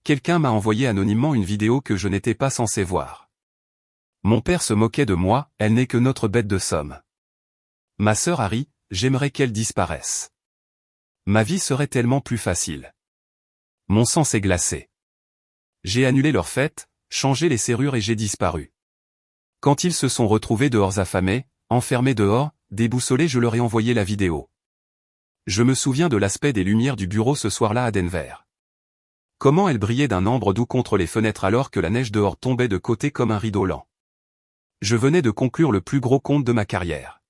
quelqu'un m'a envoyé anonymement une vidéo que je n'étais pas censé voir. Mon père se moquait de moi, elle n'est que notre bête de somme. Ma sœur Harry, j'aimerais qu'elle disparaisse. Ma vie serait tellement plus facile. Mon sang s'est glacé. J'ai annulé leur fête, changé les serrures et j'ai disparu. Quand ils se sont retrouvés dehors affamés, enfermés dehors, déboussolés, je leur ai envoyé la vidéo. Je me souviens de l'aspect des lumières du bureau ce soir-là à Denver. Comment elles brillaient d'un ambre doux contre les fenêtres alors que la neige dehors tombait de côté comme un rideau lent. Je venais de conclure le plus gros compte de ma carrière.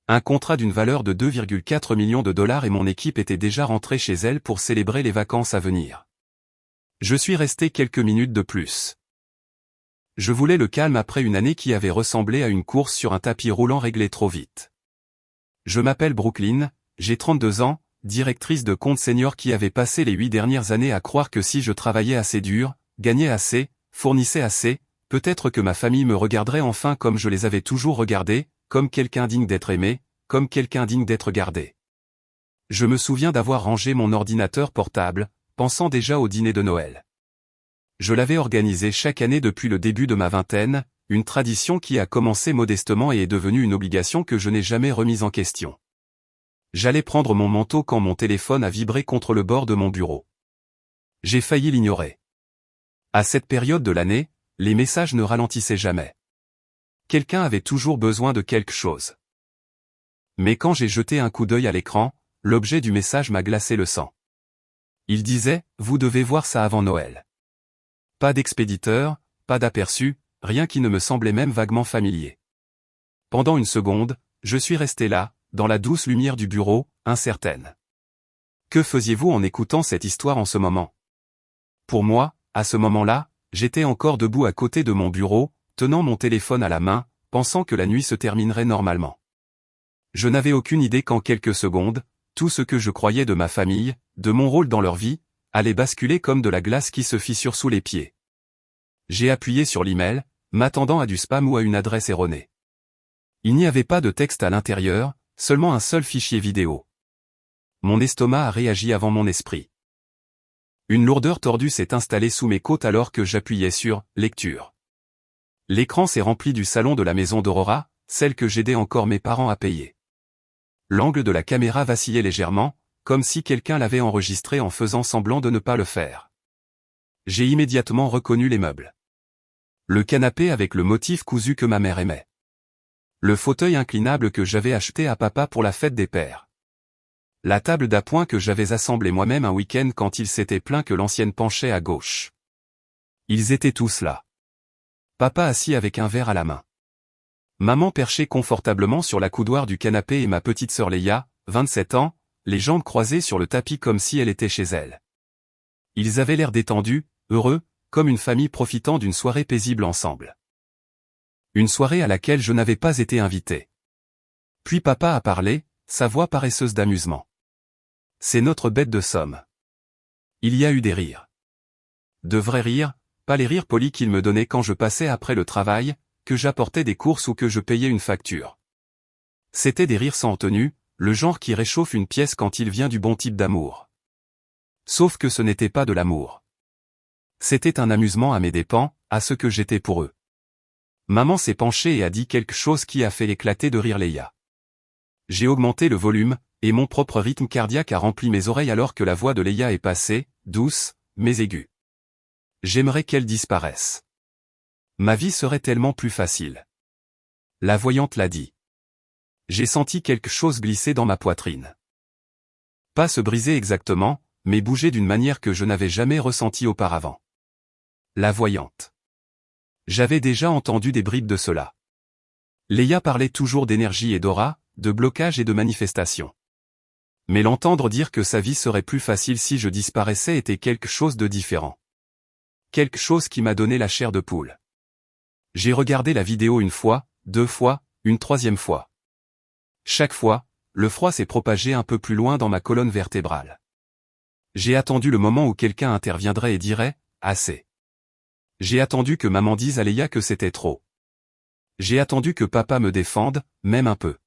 Un contrat d'une valeur de 2,4 millions de dollars et mon équipe était déjà rentrée chez elle pour célébrer les vacances à venir. Je suis resté quelques minutes de plus. Je voulais le calme après une année qui avait ressemblé à une course sur un tapis roulant réglé trop vite. Je m'appelle Brooklyn, j'ai 32 ans, directrice de compte senior qui avait passé les 8 dernières années à croire que si je travaillais assez dur, gagnais assez, fournissais assez, peut-être que ma famille me regarderait enfin comme je les avais toujours regardés, comme quelqu'un digne d'être aimé, comme quelqu'un digne d'être gardé. Je me souviens d'avoir rangé mon ordinateur portable, pensant déjà au dîner de Noël. Je l'avais organisé chaque année depuis le début de ma vingtaine, une tradition qui a commencé modestement et est devenue une obligation que je n'ai jamais remise en question. J'allais prendre mon manteau quand mon téléphone a vibré contre le bord de mon bureau. J'ai failli l'ignorer. À cette période de l'année, les messages ne ralentissaient jamais. Quelqu'un avait toujours besoin de quelque chose. Mais quand j'ai jeté un coup d'œil à l'écran, l'objet du message m'a glacé le sang. Il disait « Vous devez voir ça avant Noël ». Pas d'expéditeur, pas d'aperçu, rien qui ne me semblait même vaguement familier. Pendant une seconde, je suis resté là, dans la douce lumière du bureau, incertaine. Que faisiez-vous en écoutant cette histoire en ce moment? Pour moi, à ce moment-là, j'étais encore debout à côté de mon bureau, tenant mon téléphone à la main, pensant que la nuit se terminerait normalement. Je n'avais aucune idée qu'en quelques secondes, tout ce que je croyais de ma famille, de mon rôle dans leur vie, allait basculer comme de la glace qui se fissure sous les pieds. J'ai appuyé sur l'email, m'attendant à du spam ou à une adresse erronée. Il n'y avait pas de texte à l'intérieur, seulement un seul fichier vidéo. Mon estomac a réagi avant mon esprit. Une lourdeur tordue s'est installée sous mes côtes alors que j'appuyais sur « Lecture ». L'écran s'est rempli du salon de la maison d'Aurora, celle que j'aidais encore mes parents à payer. L'angle de la caméra vacillait légèrement, comme si quelqu'un l'avait enregistré en faisant semblant de ne pas le faire. J'ai immédiatement reconnu les meubles. Le canapé avec le motif cousu que ma mère aimait. Le fauteuil inclinable que j'avais acheté à papa pour la fête des pères. La table d'appoint que j'avais assemblée moi-même un week-end quand il s'était plaint que l'ancienne penchait à gauche. Ils étaient tous là. Papa assis avec un verre à la main. Maman perchée confortablement sur la coudoir du canapé et ma petite sœur Leia, 27 ans, les jambes croisées sur le tapis comme si elle était chez elle. Ils avaient l'air détendus, heureux, comme une famille profitant d'une soirée paisible ensemble. Une soirée à laquelle je n'avais pas été invité. Puis papa a parlé, sa voix paresseuse d'amusement. C'est notre bête de somme. Il y a eu des rires. De vrais rires, pas les rires polis qu'il me donnait quand je passais après le travail, que j'apportais des courses ou que je payais une facture. C'était des rires sans tenue, le genre qui réchauffe une pièce quand il vient du bon type d'amour. Sauf que ce n'était pas de l'amour. C'était un amusement à mes dépens, à ce que j'étais pour eux. Maman s'est penchée et a dit quelque chose qui a fait éclater de rire Leia. J'ai augmenté le volume, et mon propre rythme cardiaque a rempli mes oreilles alors que la voix de Leia est passée, douce, mais aiguë. J'aimerais qu'elle disparaisse. Ma vie serait tellement plus facile. La voyante l'a dit. J'ai senti quelque chose glisser dans ma poitrine. Pas se briser exactement, mais bouger d'une manière que je n'avais jamais ressentie auparavant. La voyante. J'avais déjà entendu des bribes de cela. Leia parlait toujours d'énergie et d'aura, de blocage et de manifestation. Mais l'entendre dire que sa vie serait plus facile si je disparaissais était quelque chose de différent. Quelque chose qui m'a donné la chair de poule. J'ai regardé la vidéo une fois, 2 fois, une 3e fois. Chaque fois, le froid s'est propagé un peu plus loin dans ma colonne vertébrale. J'ai attendu le moment où quelqu'un interviendrait et dirait « Assez ». J'ai attendu que maman dise à Leia que c'était trop. J'ai attendu que papa me défende, même un peu.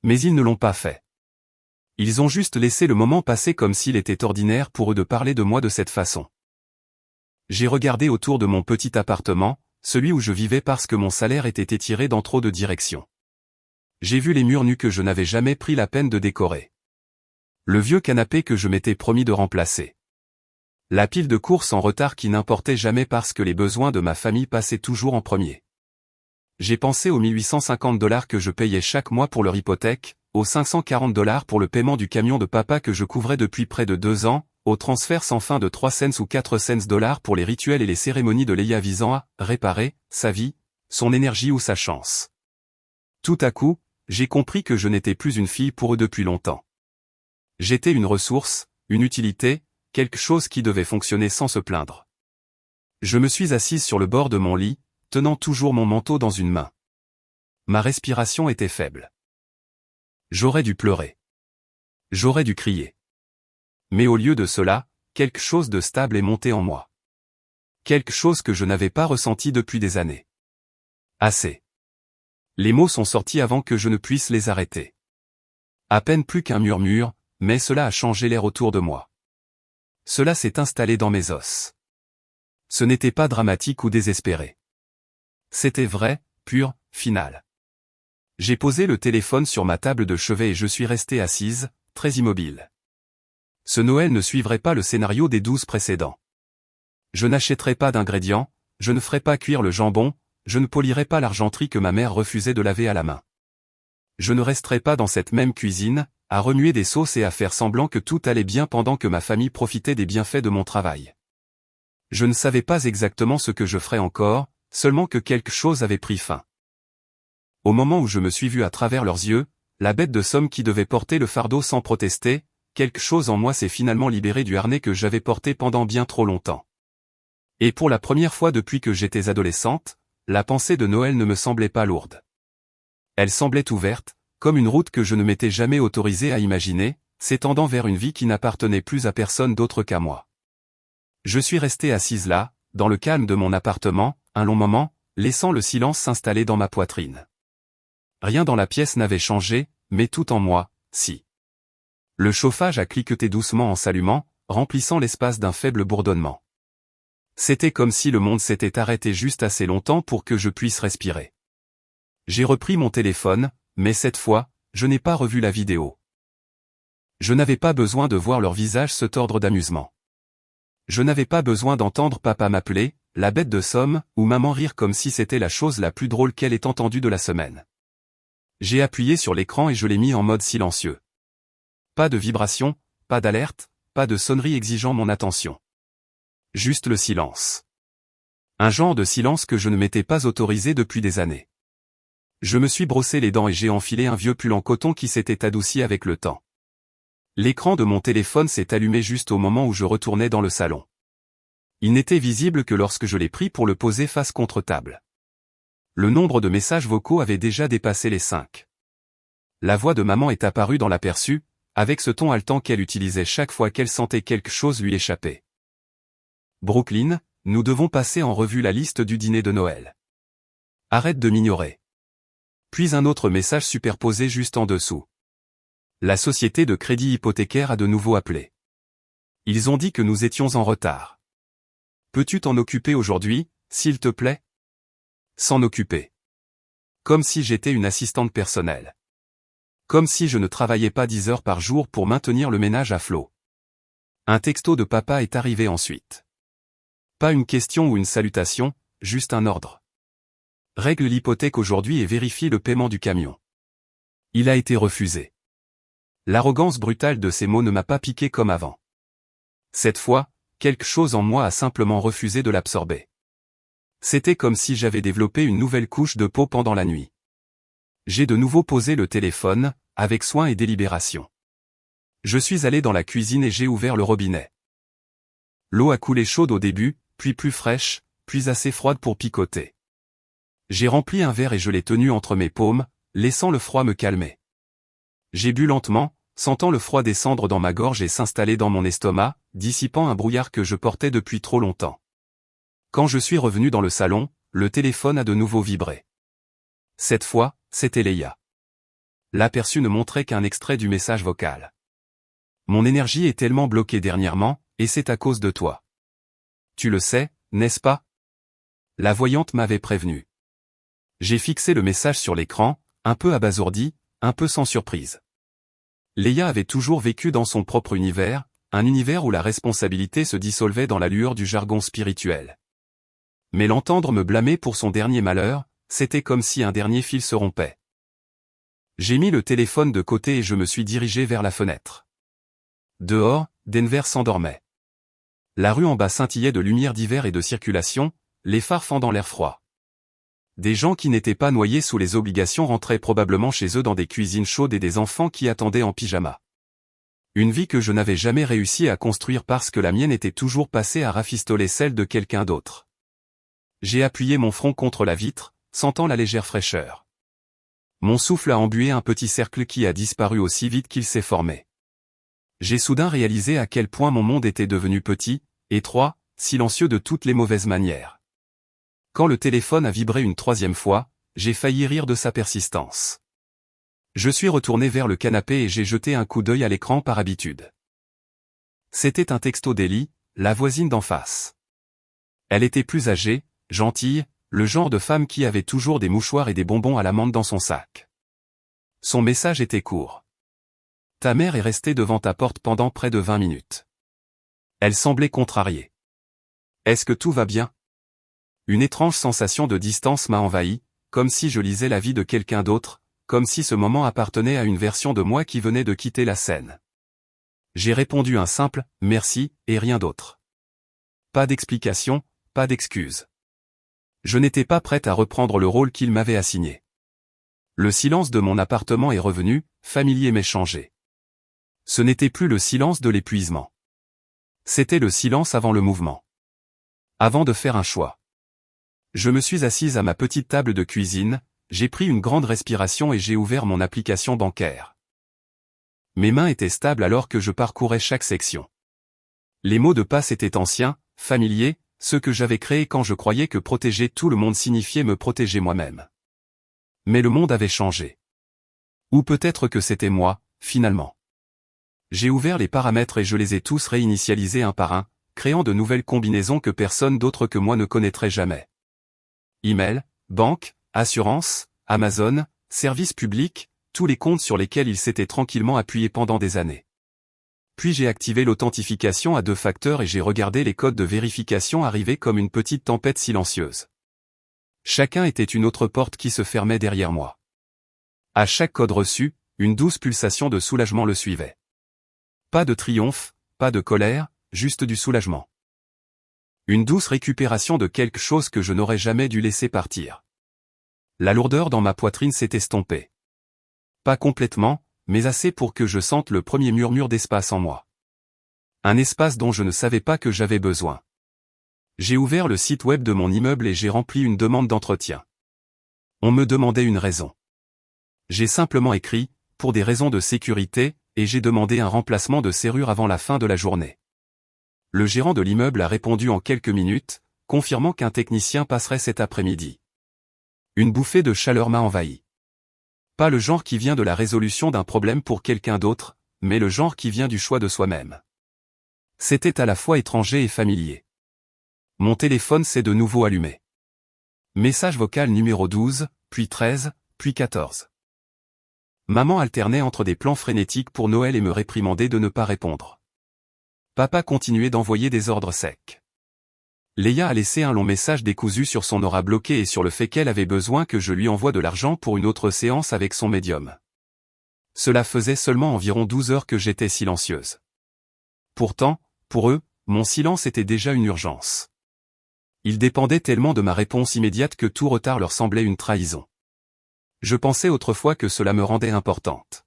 Mais ils ne l'ont pas fait. Ils ont juste laissé le moment passer comme s'il était ordinaire pour eux de parler de moi de cette façon. J'ai regardé autour de mon petit appartement, celui où je vivais parce que mon salaire était étiré dans trop de directions. J'ai vu les murs nus que je n'avais jamais pris la peine de décorer. Le vieux canapé que je m'étais promis de remplacer. La pile de courses en retard qui n'importait jamais parce que les besoins de ma famille passaient toujours en premier. J'ai pensé aux 1850 $ que je payais chaque mois pour leur hypothèque, aux 540 $ pour le paiement du camion de papa que je couvrais depuis près de 2 ans, au transfert sans fin de 3 cents ou 4 cents $ pour les rituels et les cérémonies de Leia visant à réparer sa vie, son énergie ou sa chance. Tout à coup, j'ai compris que je n'étais plus une fille pour eux depuis longtemps. J'étais une ressource, une utilité, quelque chose qui devait fonctionner sans se plaindre. Je me suis assise sur le bord de mon lit, tenant toujours mon manteau dans une main. Ma respiration était faible. J'aurais dû pleurer. J'aurais dû crier. Mais au lieu de cela, quelque chose de stable est monté en moi. Quelque chose que je n'avais pas ressenti depuis des années. Assez. Les mots sont sortis avant que je ne puisse les arrêter. À peine plus qu'un murmure, mais cela a changé l'air autour de moi. Cela s'est installé dans mes os. Ce n'était pas dramatique ou désespéré. C'était vrai, pur, final. J'ai posé le téléphone sur ma table de chevet et je suis restée assise, très immobile. Ce Noël ne suivrait pas le scénario des 12 précédents. Je n'achèterai pas d'ingrédients, je ne ferai pas cuire le jambon, je ne polirai pas l'argenterie que ma mère refusait de laver à la main. Je ne resterai pas dans cette même cuisine, à remuer des sauces et à faire semblant que tout allait bien pendant que ma famille profitait des bienfaits de mon travail. Je ne savais pas exactement ce que je ferais encore, seulement que quelque chose avait pris fin. Au moment où je me suis vu à travers leurs yeux, la bête de Somme qui devait porter le fardeau sans protester, quelque chose en moi s'est finalement libéré du harnais que j'avais porté pendant bien trop longtemps. Et pour la première fois depuis que j'étais adolescente, la pensée de Noël ne me semblait pas lourde. Elle semblait ouverte, comme une route que je ne m'étais jamais autorisé à imaginer, s'étendant vers une vie qui n'appartenait plus à personne d'autre qu'à moi. Je suis restée assise là, dans le calme de mon appartement, un long moment, laissant le silence s'installer dans ma poitrine. Rien dans la pièce n'avait changé, mais tout en moi, si. Le chauffage a cliqueté doucement en s'allumant, remplissant l'espace d'un faible bourdonnement. C'était comme si le monde s'était arrêté juste assez longtemps pour que je puisse respirer. J'ai repris mon téléphone, mais cette fois, je n'ai pas revu la vidéo. Je n'avais pas besoin de voir leur visage se tordre d'amusement. Je n'avais pas besoin d'entendre papa m'appeler, la bête de Somme, ou maman rire comme si c'était la chose la plus drôle qu'elle ait entendue de la semaine. J'ai appuyé sur l'écran et je l'ai mis en mode silencieux. Pas de vibration, pas d'alerte, pas de sonnerie exigeant mon attention. Juste le silence. Un genre de silence que je ne m'étais pas autorisé depuis des années. Je me suis brossé les dents et j'ai enfilé un vieux pull en coton qui s'était adouci avec le temps. L'écran de mon téléphone s'est allumé juste au moment où je retournais dans le salon. Il n'était visible que lorsque je l'ai pris pour le poser face contre table. Le nombre de messages vocaux avait déjà dépassé les 5. La voix de maman est apparue dans l'aperçu, avec ce ton haletant qu'elle utilisait chaque fois qu'elle sentait quelque chose lui échapper. Brooklyn, nous devons passer en revue la liste du dîner de Noël. Arrête de m'ignorer. Puis un autre message superposé juste en dessous. La société de crédit hypothécaire a de nouveau appelé. Ils ont dit que nous étions en retard. Peux-tu t'en occuper aujourd'hui, s'il te plaît? S'en occuper. Comme si j'étais une assistante personnelle. Comme si je ne travaillais pas 10 heures par jour pour maintenir le ménage à flot. Un texto de papa est arrivé ensuite. Pas une question ou une salutation, juste un ordre. Règle l'hypothèque aujourd'hui et vérifie le paiement du camion. Il a été refusé. L'arrogance brutale de ces mots ne m'a pas piqué comme avant. Cette fois, quelque chose en moi a simplement refusé de l'absorber. C'était comme si j'avais développé une nouvelle couche de peau pendant la nuit. J'ai de nouveau posé le téléphone, avec soin et délibération. Je suis allé dans la cuisine et j'ai ouvert le robinet. L'eau a coulé chaude au début, puis plus fraîche, puis assez froide pour picoter. J'ai rempli un verre et je l'ai tenu entre mes paumes, laissant le froid me calmer. J'ai bu lentement, sentant le froid descendre dans ma gorge et s'installer dans mon estomac, dissipant un brouillard que je portais depuis trop longtemps. Quand je suis revenu dans le salon, le téléphone a de nouveau vibré. Cette fois, c'était Leia. L'aperçu ne montrait qu'un extrait du message vocal. Mon énergie est tellement bloquée dernièrement, et c'est à cause de toi. Tu le sais, n'est-ce pas? La voyante m'avait prévenu. J'ai fixé le message sur l'écran, un peu abasourdi, un peu sans surprise. Leia avait toujours vécu dans son propre univers, un univers où la responsabilité se dissolvait dans la lueur du jargon spirituel. Mais l'entendre me blâmer pour son dernier malheur, c'était comme si un dernier fil se rompait. J'ai mis le téléphone de côté et je me suis dirigé vers la fenêtre. Dehors, Denver s'endormait. La rue en bas scintillait de lumière d'hiver et de circulation, les phares fendant l'air froid. Des gens qui n'étaient pas noyés sous les obligations rentraient probablement chez eux dans des cuisines chaudes et des enfants qui attendaient en pyjama. Une vie que je n'avais jamais réussi à construire parce que la mienne était toujours passée à rafistoler celle de quelqu'un d'autre. J'ai appuyé mon front contre la vitre, sentant la légère fraîcheur. Mon souffle a embué un petit cercle qui a disparu aussi vite qu'il s'est formé. J'ai soudain réalisé à quel point mon monde était devenu petit, étroit, silencieux de toutes les mauvaises manières. Quand le téléphone a vibré une troisième fois, j'ai failli rire de sa persistance. Je suis retourné vers le canapé et j'ai jeté un coup d'œil à l'écran par habitude. C'était un texto d'Ellie, la voisine d'en face. Elle était plus âgée, gentille, le genre de femme qui avait toujours des mouchoirs et des bonbons à l'amande dans son sac. Son message était court. Ta mère est restée devant ta porte pendant près de 20 minutes. Elle semblait contrariée. Est-ce que tout va bien? Une étrange sensation de distance m'a envahi, comme si je lisais la vie de quelqu'un d'autre, comme si ce moment appartenait à une version de moi qui venait de quitter la scène. J'ai répondu un simple « merci » et rien d'autre. Pas d'explication, pas d'excuse. Je n'étais pas prête à reprendre le rôle qu'il m'avait assigné. Le silence de mon appartement est revenu, familier mais changé. Ce n'était plus le silence de l'épuisement. C'était le silence avant le mouvement. Avant de faire un choix. Je me suis assise à ma petite table de cuisine, j'ai pris une grande respiration et j'ai ouvert mon application bancaire. Mes mains étaient stables alors que je parcourais chaque section. Les mots de passe étaient anciens, familiers, ceux que j'avais créés quand je croyais que protéger tout le monde signifiait me protéger moi-même. Mais le monde avait changé. Ou peut-être que c'était moi, finalement. J'ai ouvert les paramètres et je les ai tous réinitialisés un par un, créant de nouvelles combinaisons que personne d'autre que moi ne connaîtrait jamais. Email, banque, assurance, Amazon, services publics, tous les comptes sur lesquels il s'était tranquillement appuyé pendant des années. Puis j'ai activé l'authentification à 2 facteurs et j'ai regardé les codes de vérification arriver comme une petite tempête silencieuse. Chacun était une autre porte qui se fermait derrière moi. À chaque code reçu, une douce pulsation de soulagement le suivait. Pas de triomphe, pas de colère, juste du soulagement. Une douce récupération de quelque chose que je n'aurais jamais dû laisser partir. La lourdeur dans ma poitrine s'est estompée. Pas complètement, mais assez pour que je sente le premier murmure d'espace en moi. Un espace dont je ne savais pas que j'avais besoin. J'ai ouvert le site web de mon immeuble et j'ai rempli une demande d'entretien. On me demandait une raison. J'ai simplement écrit, pour des raisons de sécurité, et j'ai demandé un remplacement de serrure avant la fin de la journée. Le gérant de l'immeuble a répondu en quelques minutes, confirmant qu'un technicien passerait cet après-midi. Une bouffée de chaleur m'a envahi. Pas le genre qui vient de la résolution d'un problème pour quelqu'un d'autre, mais le genre qui vient du choix de soi-même. C'était à la fois étranger et familier. Mon téléphone s'est de nouveau allumé. Message vocal numéro 12, puis 13, puis 14. Maman alternait entre des plans frénétiques pour Noël et me réprimandait de ne pas répondre. Papa continuait d'envoyer des ordres secs. Leia a laissé un long message décousu sur son aura bloquée et sur le fait qu'elle avait besoin que je lui envoie de l'argent pour une autre séance avec son médium. Cela faisait seulement environ 12 heures que j'étais silencieuse. Pourtant, pour eux, mon silence était déjà une urgence. Ils dépendaient tellement de ma réponse immédiate que tout retard leur semblait une trahison. Je pensais autrefois que cela me rendait importante.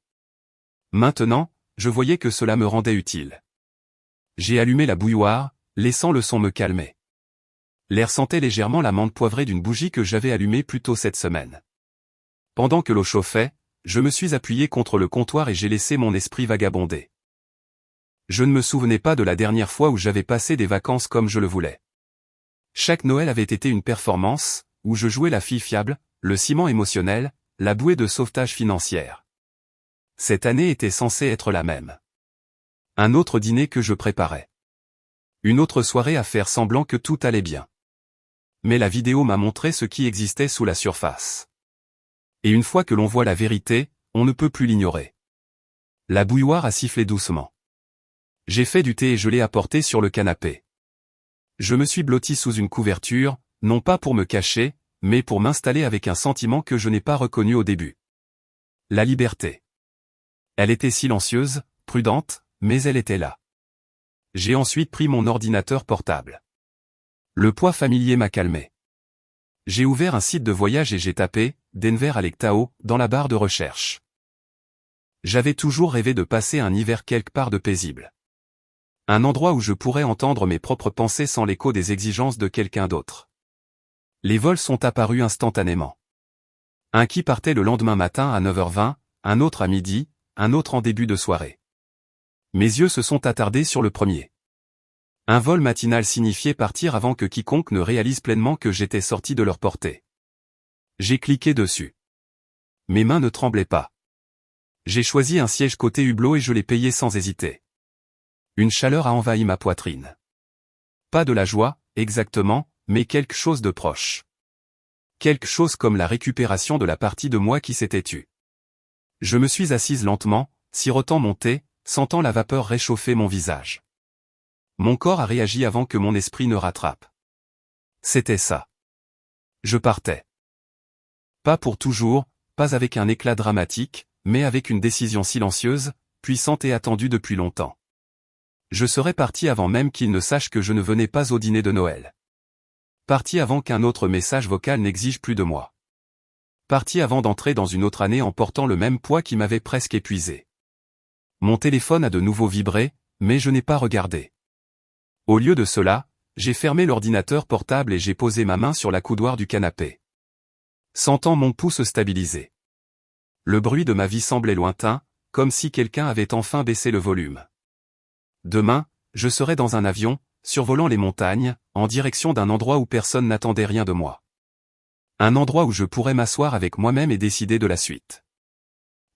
Maintenant, je voyais que cela me rendait utile. J'ai allumé la bouilloire, laissant le son me calmer. L'air sentait légèrement la menthe poivrée d'une bougie que j'avais allumée plus tôt cette semaine. Pendant que l'eau chauffait, je me suis appuyé contre le comptoir et j'ai laissé mon esprit vagabonder. Je ne me souvenais pas de la dernière fois où j'avais passé des vacances comme je le voulais. Chaque Noël avait été une performance, où je jouais la fille fiable, le ciment émotionnel, la bouée de sauvetage financière. Cette année était censée être la même. Un autre dîner que je préparais. Une autre soirée à faire semblant que tout allait bien. Mais la vidéo m'a montré ce qui existait sous la surface. Et une fois que l'on voit la vérité, on ne peut plus l'ignorer. La bouilloire a sifflé doucement. J'ai fait du thé et je l'ai apporté sur le canapé. Je me suis blotti sous une couverture, non pas pour me cacher, mais pour m'installer avec un sentiment que je n'ai pas reconnu au début. La liberté. Elle était silencieuse, prudente, mais elle était là. J'ai ensuite pris mon ordinateur portable. Le poids familier m'a calmé. J'ai ouvert un site de voyage et j'ai tapé « Denver à Lake Tahoe » dans la barre de recherche. J'avais toujours rêvé de passer un hiver quelque part de paisible. Un endroit où je pourrais entendre mes propres pensées sans l'écho des exigences de quelqu'un d'autre. Les vols sont apparus instantanément. Un qui partait le lendemain matin à 9h20, un autre à midi, un autre en début de soirée. Mes yeux se sont attardés sur le premier. Un vol matinal signifiait partir avant que quiconque ne réalise pleinement que j'étais sorti de leur portée. J'ai cliqué dessus. Mes mains ne tremblaient pas. J'ai choisi un siège côté hublot et je l'ai payé sans hésiter. Une chaleur a envahi ma poitrine. Pas de la joie, exactement, mais quelque chose de proche. Quelque chose comme la récupération de la partie de moi qui s'était tue. Je me suis assise lentement, sirotant mon thé, sentant la vapeur réchauffer mon visage. Mon corps a réagi avant que mon esprit ne rattrape. C'était ça. Je partais. Pas pour toujours, pas avec un éclat dramatique, mais avec une décision silencieuse, puissante et attendue depuis longtemps. Je serais parti avant même qu'il ne sache que je ne venais pas au dîner de Noël. Parti avant qu'un autre message vocal n'exige plus de moi. Parti avant d'entrer dans une autre année en portant le même poids qui m'avait presque épuisé. Mon téléphone a de nouveau vibré, mais je n'ai pas regardé. Au lieu de cela, j'ai fermé l'ordinateur portable et j'ai posé ma main sur la coudoir du canapé. Sentant mon pouls se stabiliser. Le bruit de ma vie semblait lointain, comme si quelqu'un avait enfin baissé le volume. Demain, je serai dans un avion, survolant les montagnes, en direction d'un endroit où personne n'attendait rien de moi. Un endroit où je pourrais m'asseoir avec moi-même et décider de la suite.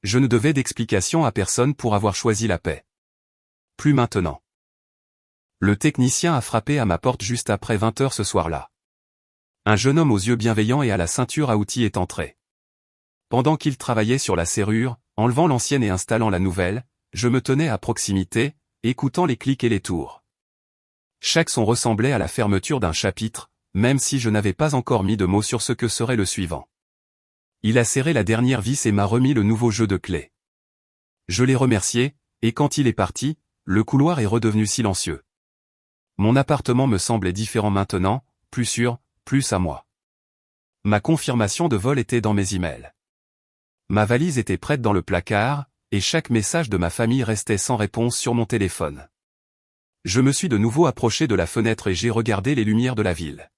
Je ne devais d'explication à personne pour avoir choisi la paix. Plus maintenant. Le technicien a frappé à ma porte juste après 20h ce soir-là. Un jeune homme aux yeux bienveillants et à la ceinture à outils est entré. Pendant qu'il travaillait sur la serrure, enlevant l'ancienne et installant la nouvelle, je me tenais à proximité, écoutant les clics et les tours. Chaque son ressemblait à la fermeture d'un chapitre, même si je n'avais pas encore mis de mots sur ce que serait le suivant. Il a serré la dernière vis et m'a remis le nouveau jeu de clés. Je l'ai remercié, et quand il est parti, le couloir est redevenu silencieux. Mon appartement me semblait différent maintenant, plus sûr, plus à moi. Ma confirmation de vol était dans mes emails. Ma valise était prête dans le placard, et chaque message de ma famille restait sans réponse sur mon téléphone. Je me suis de nouveau approché de la fenêtre et j'ai regardé les lumières de la ville.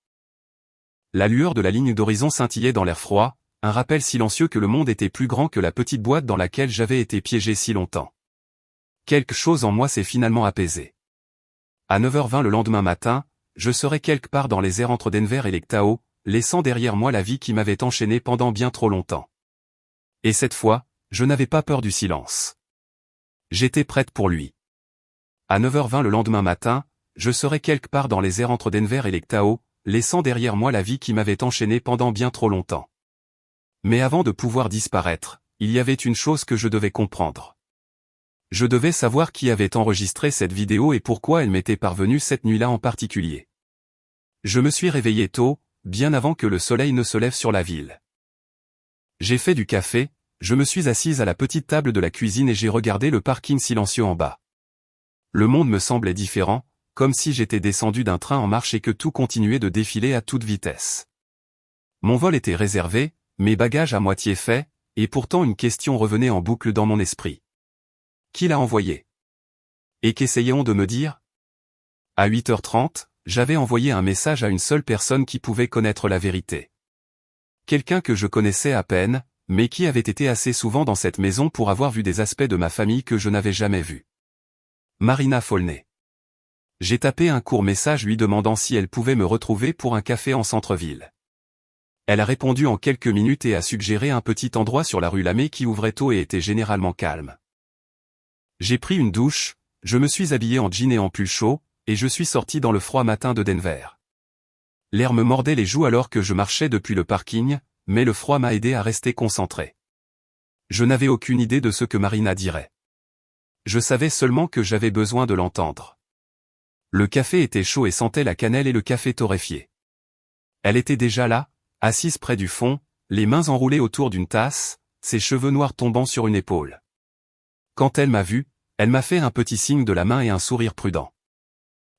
La lueur de la ligne d'horizon scintillait dans l'air froid, un rappel silencieux que le monde était plus grand que la petite boîte dans laquelle j'avais été piégé si longtemps. Quelque chose en moi s'est finalement apaisé. À 9h20 le lendemain matin, je serais quelque part dans les airs entre Denver et Lake Tahoe, laissant derrière moi la vie qui m'avait enchaîné pendant bien trop longtemps. Et cette fois, je n'avais pas peur du silence. J'étais prête pour lui. À 9h20 le lendemain matin, je serais quelque part dans les airs entre Denver et Lake Tahoe, laissant derrière moi la vie qui m'avait enchaîné pendant bien trop longtemps. Mais avant de pouvoir disparaître, il y avait une chose que je devais comprendre. Je devais savoir qui avait enregistré cette vidéo et pourquoi elle m'était parvenue cette nuit-là en particulier. Je me suis réveillé tôt, bien avant que le soleil ne se lève sur la ville. J'ai fait du café, je me suis assise à la petite table de la cuisine et j'ai regardé le parking silencieux en bas. Le monde me semblait différent, comme si j'étais descendu d'un train en marche et que tout continuait de défiler à toute vitesse. Mon vol était réservé, mes bagages à moitié faits, et pourtant une question revenait en boucle dans mon esprit. Qui l'a envoyé? Et qu'essayait-on de me dire? À 8h30, j'avais envoyé un message à une seule personne qui pouvait connaître la vérité. Quelqu'un que je connaissais à peine, mais qui avait été assez souvent dans cette maison pour avoir vu des aspects de ma famille que je n'avais jamais vus. Marina Folney. J'ai tapé un court message lui demandant si elle pouvait me retrouver pour un café en centre-ville. Elle a répondu en quelques minutes et a suggéré un petit endroit sur la rue Lamé qui ouvrait tôt et était généralement calme. J'ai pris une douche, je me suis habillé en jean et en pull chaud, et je suis sorti dans le froid matin de Denver. L'air me mordait les joues alors que je marchais depuis le parking, mais le froid m'a aidé à rester concentré. Je n'avais aucune idée de ce que Marina dirait. Je savais seulement que j'avais besoin de l'entendre. Le café était chaud et sentait la cannelle et le café torréfié. Elle était déjà là, assise près du fond, les mains enroulées autour d'une tasse, ses cheveux noirs tombant sur une épaule. Quand elle m'a vu, elle m'a fait un petit signe de la main et un sourire prudent.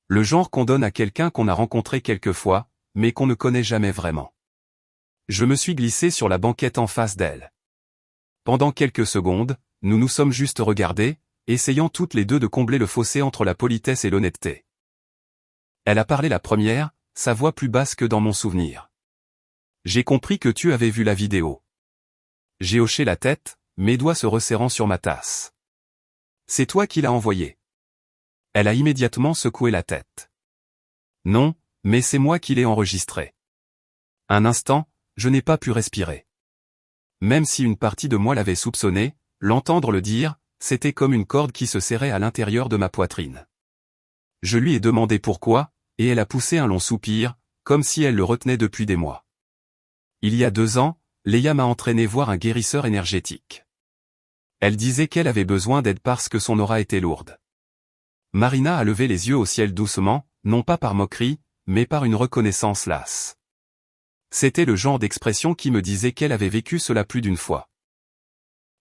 Le genre qu'on donne à quelqu'un qu'on a rencontré quelquefois, mais qu'on ne connaît jamais vraiment. Je me suis glissé sur la banquette en face d'elle. Pendant quelques secondes, nous nous sommes juste regardés, essayant toutes les deux de combler le fossé entre la politesse et l'honnêteté. Elle a parlé la première, sa voix plus basse que dans mon souvenir. J'ai compris que tu avais vu la vidéo. J'ai hoché la tête, mes doigts se resserrant sur ma tasse. C'est toi qui l'as envoyé. Elle a immédiatement secoué la tête. Non, mais c'est moi qui l'ai enregistré. Un instant, je n'ai pas pu respirer. Même si une partie de moi l'avait soupçonné, l'entendre le dire, c'était comme une corde qui se serrait à l'intérieur de ma poitrine. Je lui ai demandé pourquoi, et elle a poussé un long soupir, comme si elle le retenait depuis des mois. Il y a 2 ans, Leia m'a entraîné voir un guérisseur énergétique. Elle disait qu'elle avait besoin d'aide parce que son aura était lourde. Marina a levé les yeux au ciel doucement, non pas par moquerie, mais par une reconnaissance lasse. C'était le genre d'expression qui me disait qu'elle avait vécu cela plus d'une fois.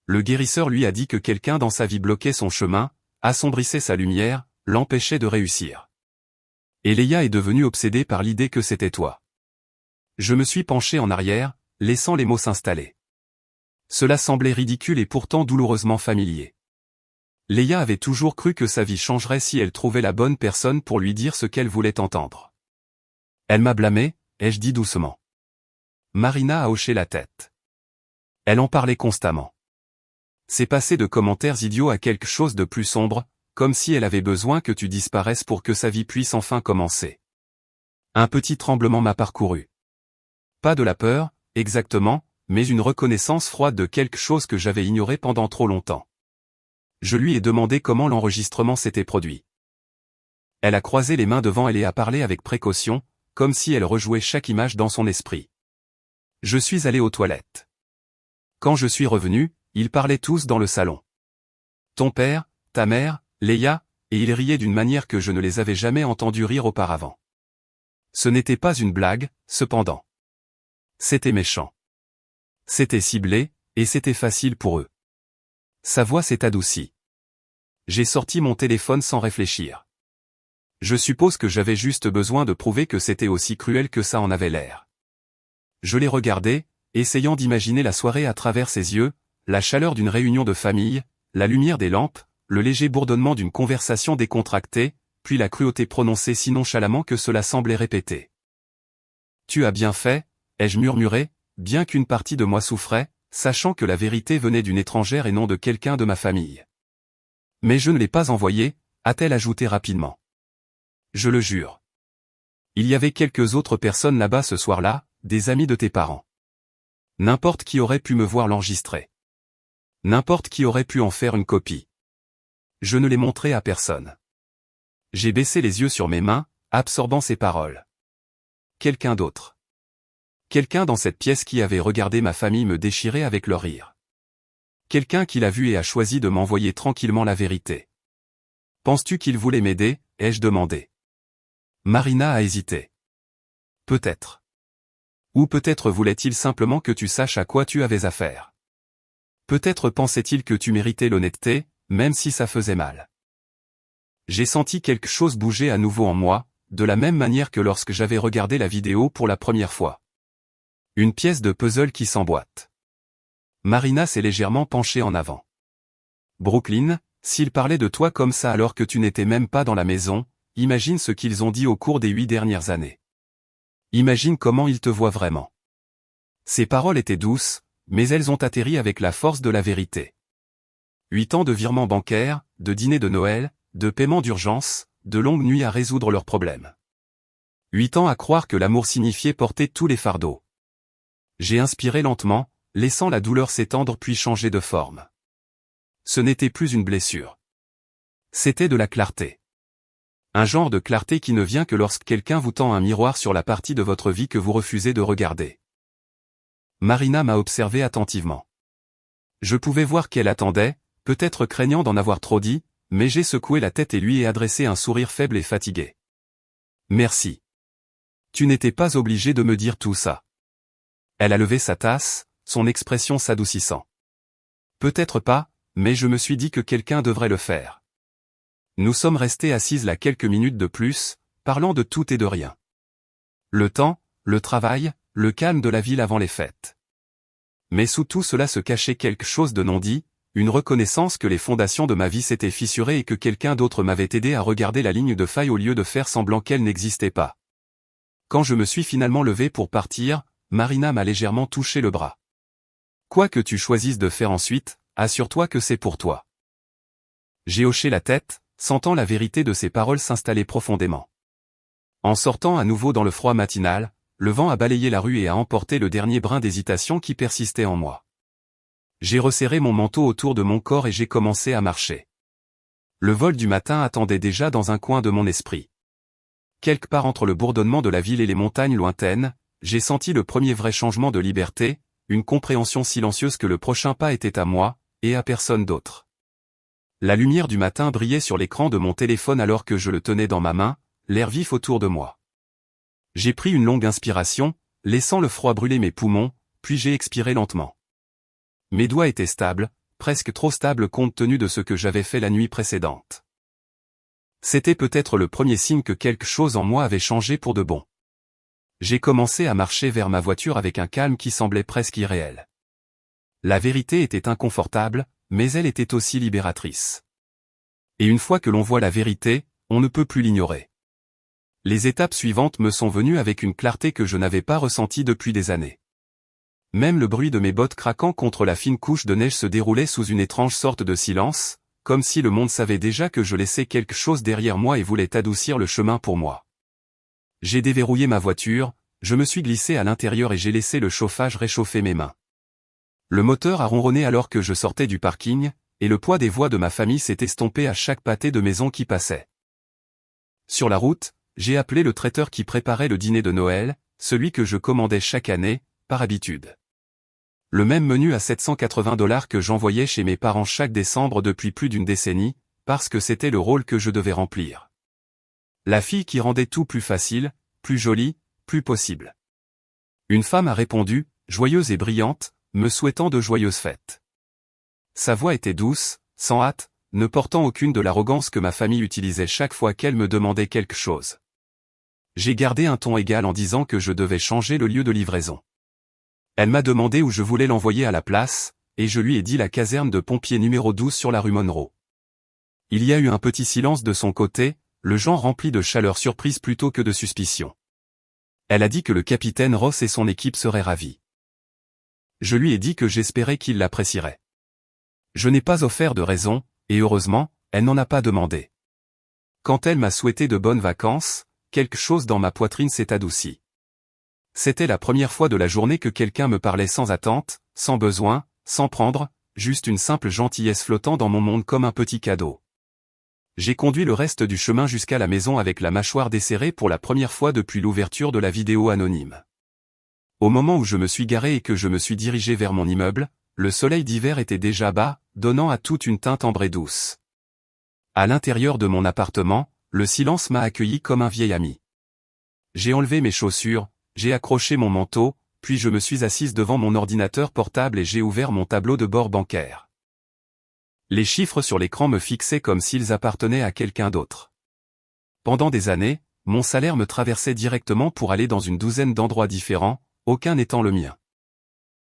Le guérisseur lui a dit que quelqu'un dans sa vie bloquait son chemin, assombrissait sa lumière, l'empêchait de réussir. Et Leia est devenue obsédée par l'idée que c'était toi. Je me suis penché en arrière, laissant les mots s'installer. Cela semblait ridicule et pourtant douloureusement familier. Leia avait toujours cru que sa vie changerait si elle trouvait la bonne personne pour lui dire ce qu'elle voulait entendre. Elle m'a blâmé, ai-je dit doucement. Marina a hoché la tête. Elle en parlait constamment. C'est passé de commentaires idiots à quelque chose de plus sombre, comme si elle avait besoin que tu disparaisses pour que sa vie puisse enfin commencer. Un petit tremblement m'a parcouru. Pas de la peur, exactement, mais une reconnaissance froide de quelque chose que j'avais ignoré pendant trop longtemps. Je lui ai demandé comment l'enregistrement s'était produit. Elle a croisé les mains devant elle et a parlé avec précaution, comme si elle rejouait chaque image dans son esprit. Je suis allé aux toilettes. Quand je suis revenu, ils parlaient tous dans le salon. Ton père, ta mère, Leia, et ils riaient d'une manière que je ne les avais jamais entendus rire auparavant. Ce n'était pas une blague, cependant. C'était méchant. C'était ciblé, et c'était facile pour eux. Sa voix s'est adoucie. J'ai sorti mon téléphone sans réfléchir. Je suppose que j'avais juste besoin de prouver que c'était aussi cruel que ça en avait l'air. Je l'ai regardé, essayant d'imaginer la soirée à travers ses yeux, la chaleur d'une réunion de famille, la lumière des lampes, le léger bourdonnement d'une conversation décontractée, puis la cruauté prononcée si nonchalamment que cela semblait répéter. Tu as bien fait, ai-je murmuré, bien qu'une partie de moi souffrait, sachant que la vérité venait d'une étrangère et non de quelqu'un de ma famille. Mais je ne l'ai pas envoyé, a-t-elle ajouté rapidement. Je le jure. Il y avait quelques autres personnes là-bas ce soir-là, des amis de tes parents. N'importe qui aurait pu me voir l'enregistrer. N'importe qui aurait pu en faire une copie. Je ne l'ai montré à personne. J'ai baissé les yeux sur mes mains, absorbant ces paroles. Quelqu'un d'autre. Quelqu'un dans cette pièce qui avait regardé ma famille me déchirer avec leur rire. Quelqu'un qui l'a vu et a choisi de m'envoyer tranquillement la vérité. Penses-tu qu'il voulait m'aider, ai-je demandé. Marina a hésité. Peut-être. Ou peut-être voulait-il simplement que tu saches à quoi tu avais affaire. Peut-être pensait-il que tu méritais l'honnêteté, même si ça faisait mal. J'ai senti quelque chose bouger à nouveau en moi, de la même manière que lorsque j'avais regardé la vidéo pour la première fois. Une pièce de puzzle qui s'emboîte. Marina s'est légèrement penchée en avant. Brooklyn, s'ils parlaient de toi comme ça alors que tu n'étais même pas dans la maison, imagine ce qu'ils ont dit au cours des 8 dernières années. Imagine comment ils te voient vraiment. Ces paroles étaient douces, mais elles ont atterri avec la force de la vérité. 8 ans de virements bancaires, de dîners de Noël, de paiements d'urgence, de longues nuits à résoudre leurs problèmes. 8 ans à croire que l'amour signifiait porter tous les fardeaux. J'ai inspiré lentement, laissant la douleur s'étendre puis changer de forme. Ce n'était plus une blessure. C'était de la clarté. Un genre de clarté qui ne vient que lorsque quelqu'un vous tend un miroir sur la partie de votre vie que vous refusez de regarder. Marina m'a observé attentivement. Je pouvais voir qu'elle attendait, peut-être craignant d'en avoir trop dit, mais j'ai secoué la tête et lui ai adressé un sourire faible et fatigué. Merci. Tu n'étais pas obligé de me dire tout ça. Elle a levé sa tasse, son expression s'adoucissant. Peut-être pas, mais je me suis dit que quelqu'un devrait le faire. Nous sommes restés assises là quelques minutes de plus, parlant de tout et de rien. Le temps, le travail, le calme de la ville avant les fêtes. Mais sous tout cela se cachait quelque chose de non dit, une reconnaissance que les fondations de ma vie s'étaient fissurées et que quelqu'un d'autre m'avait aidé à regarder la ligne de faille au lieu de faire semblant qu'elle n'existait pas. Quand je me suis finalement levé pour partir, Marina m'a légèrement touché le bras. Quoi que tu choisisses de faire ensuite, assure-toi que c'est pour toi. J'ai hoché la tête, sentant la vérité de ses paroles s'installer profondément. En sortant à nouveau dans le froid matinal, le vent a balayé la rue et a emporté le dernier brin d'hésitation qui persistait en moi. J'ai resserré mon manteau autour de mon corps et j'ai commencé à marcher. Le vol du matin attendait déjà dans un coin de mon esprit. Quelque part entre le bourdonnement de la ville et les montagnes lointaines, j'ai senti le premier vrai changement de liberté, une compréhension silencieuse que le prochain pas était à moi, et à personne d'autre. La lumière du matin brillait sur l'écran de mon téléphone alors que je le tenais dans ma main, l'air vif autour de moi. J'ai pris une longue inspiration, laissant le froid brûler mes poumons, puis j'ai expiré lentement. Mes doigts étaient stables, presque trop stables compte tenu de ce que j'avais fait la nuit précédente. C'était peut-être le premier signe que quelque chose en moi avait changé pour de bon. J'ai commencé à marcher vers ma voiture avec un calme qui semblait presque irréel. La vérité était inconfortable, mais elle était aussi libératrice. Et une fois que l'on voit la vérité, on ne peut plus l'ignorer. Les étapes suivantes me sont venues avec une clarté que je n'avais pas ressentie depuis des années. Même le bruit de mes bottes craquant contre la fine couche de neige se déroulait sous une étrange sorte de silence, comme si le monde savait déjà que je laissais quelque chose derrière moi et voulait adoucir le chemin pour moi. J'ai déverrouillé ma voiture, je me suis glissé à l'intérieur et j'ai laissé le chauffage réchauffer mes mains. Le moteur a ronronné alors que je sortais du parking, et le poids des voix de ma famille s'est estompé à chaque pâté de maison qui passait. Sur la route, j'ai appelé le traiteur qui préparait le dîner de Noël, celui que je commandais chaque année, par habitude. Le même menu à $780 que j'envoyais chez mes parents chaque décembre depuis plus d'une décennie, parce que c'était le rôle que je devais remplir. La fille qui rendait tout plus facile, plus joli, plus possible. Une femme a répondu, joyeuse et brillante, me souhaitant de joyeuses fêtes. Sa voix était douce, sans hâte, ne portant aucune de l'arrogance que ma famille utilisait chaque fois qu'elle me demandait quelque chose. J'ai gardé un ton égal en disant que je devais changer le lieu de livraison. Elle m'a demandé où je voulais l'envoyer à la place, et je lui ai dit la caserne de pompiers numéro 12 sur la rue Monroe. Il y a eu un petit silence de son côté, le genre rempli de chaleur surprise plutôt que de suspicion. Elle a dit que le capitaine Ross et son équipe seraient ravis. Je lui ai dit que j'espérais qu'il l'apprécierait. Je n'ai pas offert de raison, et heureusement, elle n'en a pas demandé. Quand elle m'a souhaité de bonnes vacances, quelque chose dans ma poitrine s'est adouci. C'était la première fois de la journée que quelqu'un me parlait sans attente, sans besoin, sans prendre, juste une simple gentillesse flottant dans mon monde comme un petit cadeau. J'ai conduit le reste du chemin jusqu'à la maison avec la mâchoire desserrée pour la première fois depuis l'ouverture de la vidéo anonyme. Au moment où je me suis garé et que je me suis dirigé vers mon immeuble, le soleil d'hiver était déjà bas, donnant à toute une teinte ambrée douce. À l'intérieur de mon appartement, le silence m'a accueilli comme un vieil ami. J'ai enlevé mes chaussures, j'ai accroché mon manteau, puis je me suis assise devant mon ordinateur portable et j'ai ouvert mon tableau de bord bancaire. Les chiffres sur l'écran me fixaient comme s'ils appartenaient à quelqu'un d'autre. Pendant des années, mon salaire me traversait directement pour aller dans une douzaine d'endroits différents, aucun n'étant le mien.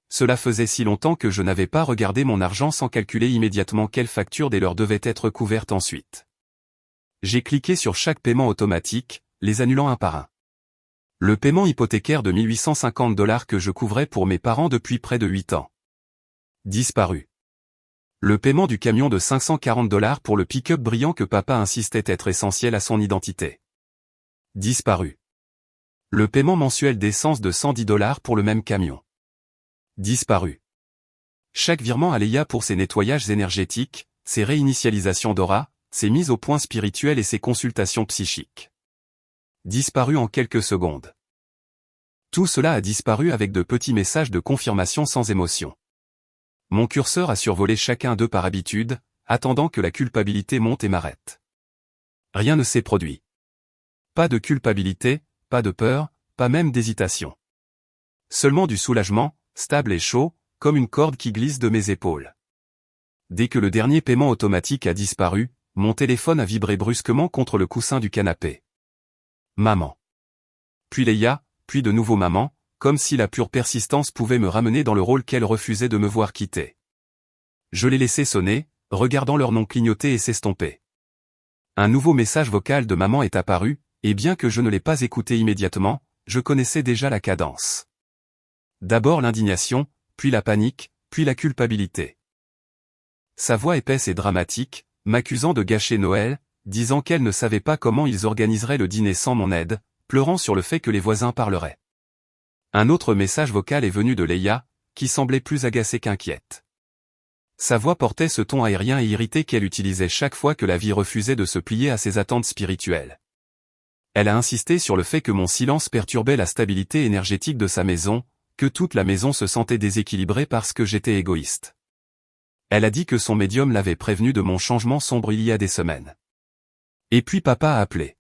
Cela faisait si longtemps que je n'avais pas regardé mon argent sans calculer immédiatement quelle facture des leurs devait être couverte ensuite. J'ai cliqué sur chaque paiement automatique, les annulant un par un. Le paiement hypothécaire de $1850 que je couvrais pour mes parents depuis près de 8 ans. Disparu. Le paiement du camion de $540 pour le pick-up brillant que papa insistait être essentiel à son identité. Disparu. Le paiement mensuel d'essence de $110 pour le même camion. Disparu. Chaque virement à Leia pour ses nettoyages énergétiques, ses réinitialisations d'aura, ses mises au point spirituelles et ses consultations psychiques. Disparu en quelques secondes. Tout cela a disparu avec de petits messages de confirmation sans émotion. Mon curseur a survolé chacun d'eux par habitude, attendant que la culpabilité monte et m'arrête. Rien ne s'est produit. Pas de culpabilité, pas de peur, pas même d'hésitation. Seulement du soulagement, stable et chaud, comme une corde qui glisse de mes épaules. Dès que le dernier paiement automatique a disparu, mon téléphone a vibré brusquement contre le coussin du canapé. Maman. Puis Leïa, puis de nouveau maman, comme si la pure persistance pouvait me ramener dans le rôle qu'elle refusait de me voir quitter. Je l'ai laissé sonner, regardant leur nom clignoter et s'estomper. Un nouveau message vocal de maman est apparu, et bien que je ne l'ai pas écouté immédiatement, je connaissais déjà la cadence. D'abord l'indignation, puis la panique, puis la culpabilité. Sa voix épaisse et dramatique, m'accusant de gâcher Noël, disant qu'elle ne savait pas comment ils organiseraient le dîner sans mon aide, pleurant sur le fait que les voisins parleraient. Un autre message vocal est venu de Leïa, qui semblait plus agacée qu'inquiète. Sa voix portait ce ton aérien et irrité qu'elle utilisait chaque fois que la vie refusait de se plier à ses attentes spirituelles. Elle a insisté sur le fait que mon silence perturbait la stabilité énergétique de sa maison, que toute la maison se sentait déséquilibrée parce que j'étais égoïste. Elle a dit que son médium l'avait prévenu de mon changement sombre il y a des semaines. Et puis papa a appelé.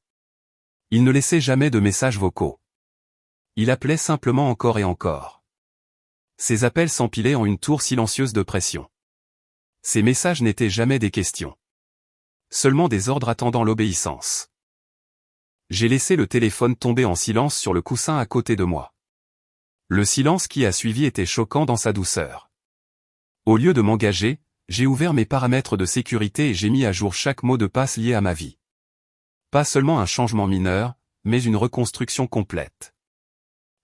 Il ne laissait jamais de messages vocaux. Il appelait simplement encore et encore. Ses appels s'empilaient en une tour silencieuse de pression. Ces messages n'étaient jamais des questions. Seulement des ordres attendant l'obéissance. J'ai laissé le téléphone tomber en silence sur le coussin à côté de moi. Le silence qui a suivi était choquant dans sa douceur. Au lieu de m'engager, j'ai ouvert mes paramètres de sécurité et j'ai mis à jour chaque mot de passe lié à ma vie. Pas seulement un changement mineur, mais une reconstruction complète.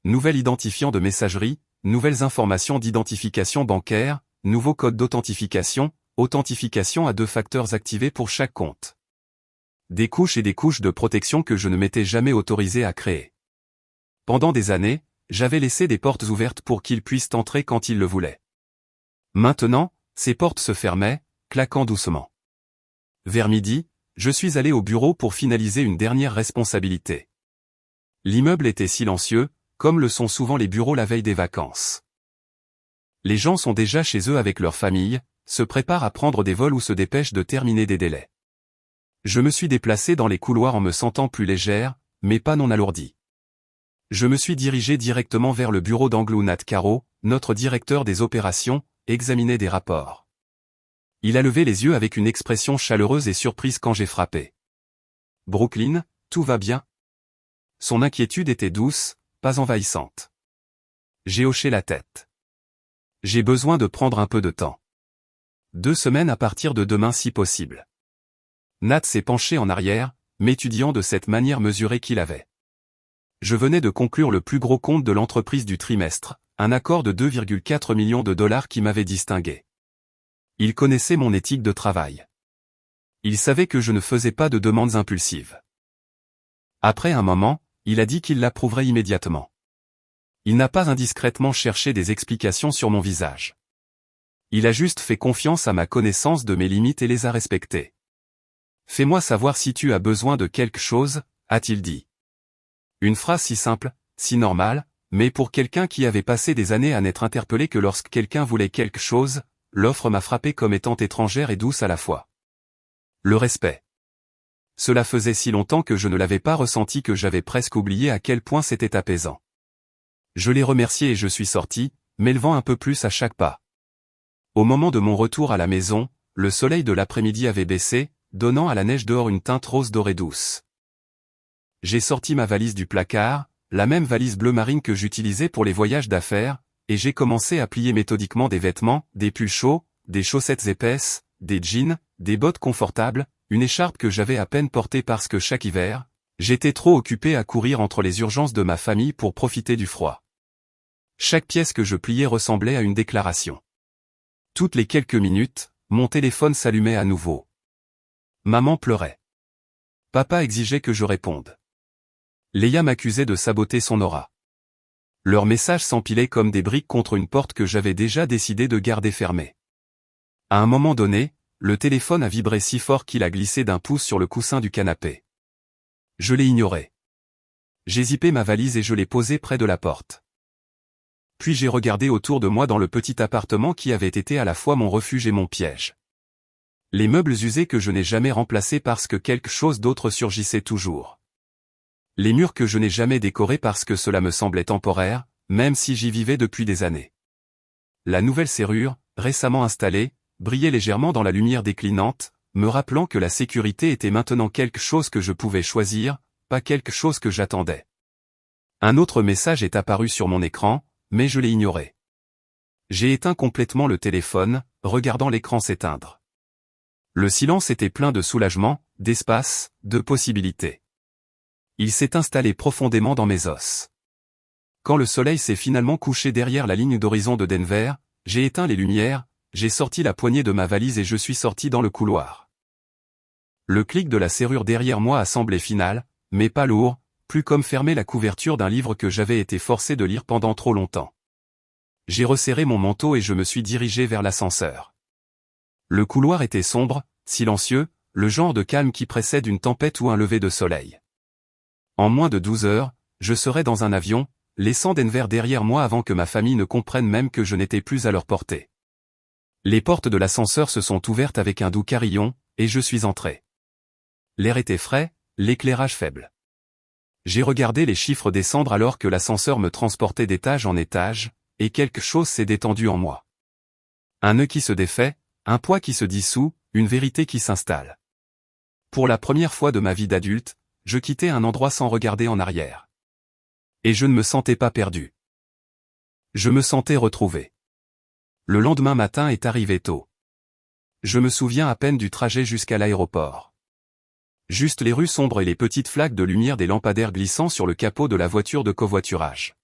Nouvel identifiant de messagerie, nouvelles informations d'identification bancaire, nouveau code d'authentification, authentification à 2 facteurs activés pour chaque compte. Des couches et des couches de protection que je ne m'étais jamais autorisé à créer. Pendant des années, j'avais laissé des portes ouvertes pour qu'ils puissent entrer quand ils le voulaient. Maintenant, ces portes se fermaient, claquant doucement. Vers midi, je suis allé au bureau pour finaliser une dernière responsabilité. L'immeuble était silencieux, comme le sont souvent les bureaux la veille des vacances. Les gens sont déjà chez eux avec leur famille, se préparent à prendre des vols ou se dépêchent de terminer des délais. Je me suis déplacé dans les couloirs en me sentant plus légère, mais pas non alourdie. Je me suis dirigé directement vers le bureau d'Anglounat Caro, notre directeur des opérations, examiner des rapports. Il a levé les yeux avec une expression chaleureuse et surprise quand j'ai frappé. « Brooklyn, tout va bien ?» Son inquiétude était douce, pas envahissante. J'ai hoché la tête. J'ai besoin de prendre un peu de temps. 2 semaines à partir de demain si possible. Nat s'est penché en arrière, m'étudiant de cette manière mesurée qu'il avait. Je venais de conclure le plus gros compte de l'entreprise du trimestre, un accord de 2,4 millions de dollars qui m'avait distingué. Il connaissait mon éthique de travail. Il savait que je ne faisais pas de demandes impulsives. Après un moment, il a dit qu'il l'approuverait immédiatement. Il n'a pas indiscrètement cherché des explications sur mon visage. Il a juste fait confiance à ma connaissance de mes limites et les a respectées. « Fais-moi savoir si tu as besoin de quelque chose », a-t-il dit. Une phrase si simple, si normale, mais pour quelqu'un qui avait passé des années à n'être interpellé que lorsque quelqu'un voulait quelque chose, l'offre m'a frappé comme étant étrangère et douce à la fois. Le respect. Cela faisait si longtemps que je ne l'avais pas ressenti que j'avais presque oublié à quel point c'était apaisant. Je l'ai remercié et je suis sorti, m'élevant un peu plus à chaque pas. Au moment de mon retour à la maison, le soleil de l'après-midi avait baissé, donnant à la neige dehors une teinte rose dorée douce. J'ai sorti ma valise du placard, la même valise bleu marine que j'utilisais pour les voyages d'affaires, et j'ai commencé à plier méthodiquement des vêtements, des pulls chauds, des chaussettes épaisses, des jeans, des bottes confortables, une écharpe que j'avais à peine portée parce que chaque hiver, j'étais trop occupé à courir entre les urgences de ma famille pour profiter du froid. Chaque pièce que je pliais ressemblait à une déclaration. Toutes les quelques minutes, mon téléphone s'allumait à nouveau. Maman pleurait. Papa exigeait que je réponde. Leïa m'accusait de saboter son aura. Leurs messages s'empilaient comme des briques contre une porte que j'avais déjà décidé de garder fermée. À un moment donné, le téléphone a vibré si fort qu'il a glissé d'un pouce sur le coussin du canapé. Je l'ai ignoré. J'ai zippé ma valise et je l'ai posée près de la porte. Puis j'ai regardé autour de moi dans le petit appartement qui avait été à la fois mon refuge et mon piège. Les meubles usés que je n'ai jamais remplacés parce que quelque chose d'autre surgissait toujours. Les murs que je n'ai jamais décorés parce que cela me semblait temporaire, même si j'y vivais depuis des années. La nouvelle serrure, récemment installée, brillait légèrement dans la lumière déclinante, me rappelant que la sécurité était maintenant quelque chose que je pouvais choisir, pas quelque chose que j'attendais. Un autre message est apparu sur mon écran, mais je l'ai ignoré. J'ai éteint complètement le téléphone, regardant l'écran s'éteindre. Le silence était plein de soulagement, d'espace, de possibilités. Il s'est installé profondément dans mes os. Quand le soleil s'est finalement couché derrière la ligne d'horizon de Denver, j'ai éteint les lumières, j'ai sorti la poignée de ma valise et je suis sorti dans le couloir. Le clic de la serrure derrière moi a semblé final, mais pas lourd, plus comme fermer la couverture d'un livre que j'avais été forcé de lire pendant trop longtemps. J'ai resserré mon manteau et je me suis dirigé vers l'ascenseur. Le couloir était sombre, silencieux, le genre de calme qui précède une tempête ou un lever de soleil. En moins de 12 heures, je serais dans un avion, laissant Denver derrière moi avant que ma famille ne comprenne même que je n'étais plus à leur portée. Les portes de l'ascenseur se sont ouvertes avec un doux carillon, et je suis entré. L'air était frais, l'éclairage faible. J'ai regardé les chiffres descendre alors que l'ascenseur me transportait d'étage en étage, et quelque chose s'est détendu en moi. Un nœud qui se défait, un poids qui se dissout, une vérité qui s'installe. Pour la première fois de ma vie d'adulte, je quittais un endroit sans regarder en arrière. Et je ne me sentais pas perdu. Je me sentais retrouvé. Le lendemain matin est arrivé tôt. Je me souviens à peine du trajet jusqu'à l'aéroport. Juste les rues sombres et les petites flaques de lumière des lampadaires glissant sur le capot de la voiture de covoiturage.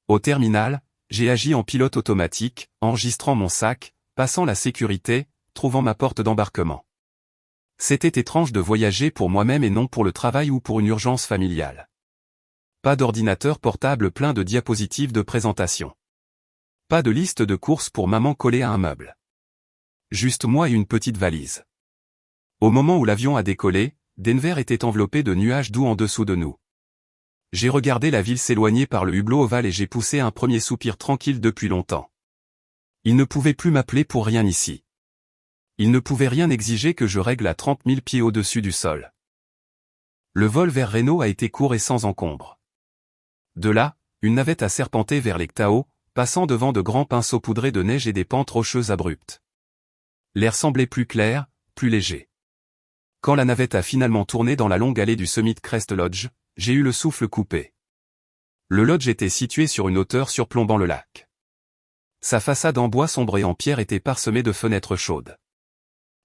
Au terminal, j'ai agi en pilote automatique, enregistrant mon sac, passant la sécurité, trouvant ma porte d'embarquement. C'était étrange de voyager pour moi-même et non pour le travail ou pour une urgence familiale. Pas d'ordinateur portable plein de diapositives de présentation. Pas de liste de courses pour maman collée à un meuble. Juste moi et une petite valise. Au moment où l'avion a décollé, Denver était enveloppé de nuages doux en dessous de nous. J'ai regardé la ville s'éloigner par le hublot ovale et j'ai poussé un premier soupir tranquille depuis longtemps. Il ne pouvait plus m'appeler pour rien ici. Il ne pouvait rien exiger que je règle à 30 000 pieds au-dessus du sol. Le vol vers Reno a été court et sans encombre. De là, une navette a serpenté vers les Ktao, passant devant de grands pins saupoudrés de neige et des pentes rocheuses abruptes. L'air semblait plus clair, plus léger. Quand la navette a finalement tourné dans la longue allée du Summit Crest Lodge, j'ai eu le souffle coupé. Le lodge était situé sur une hauteur surplombant le lac. Sa façade en bois sombre et en pierre était parsemée de fenêtres chaudes.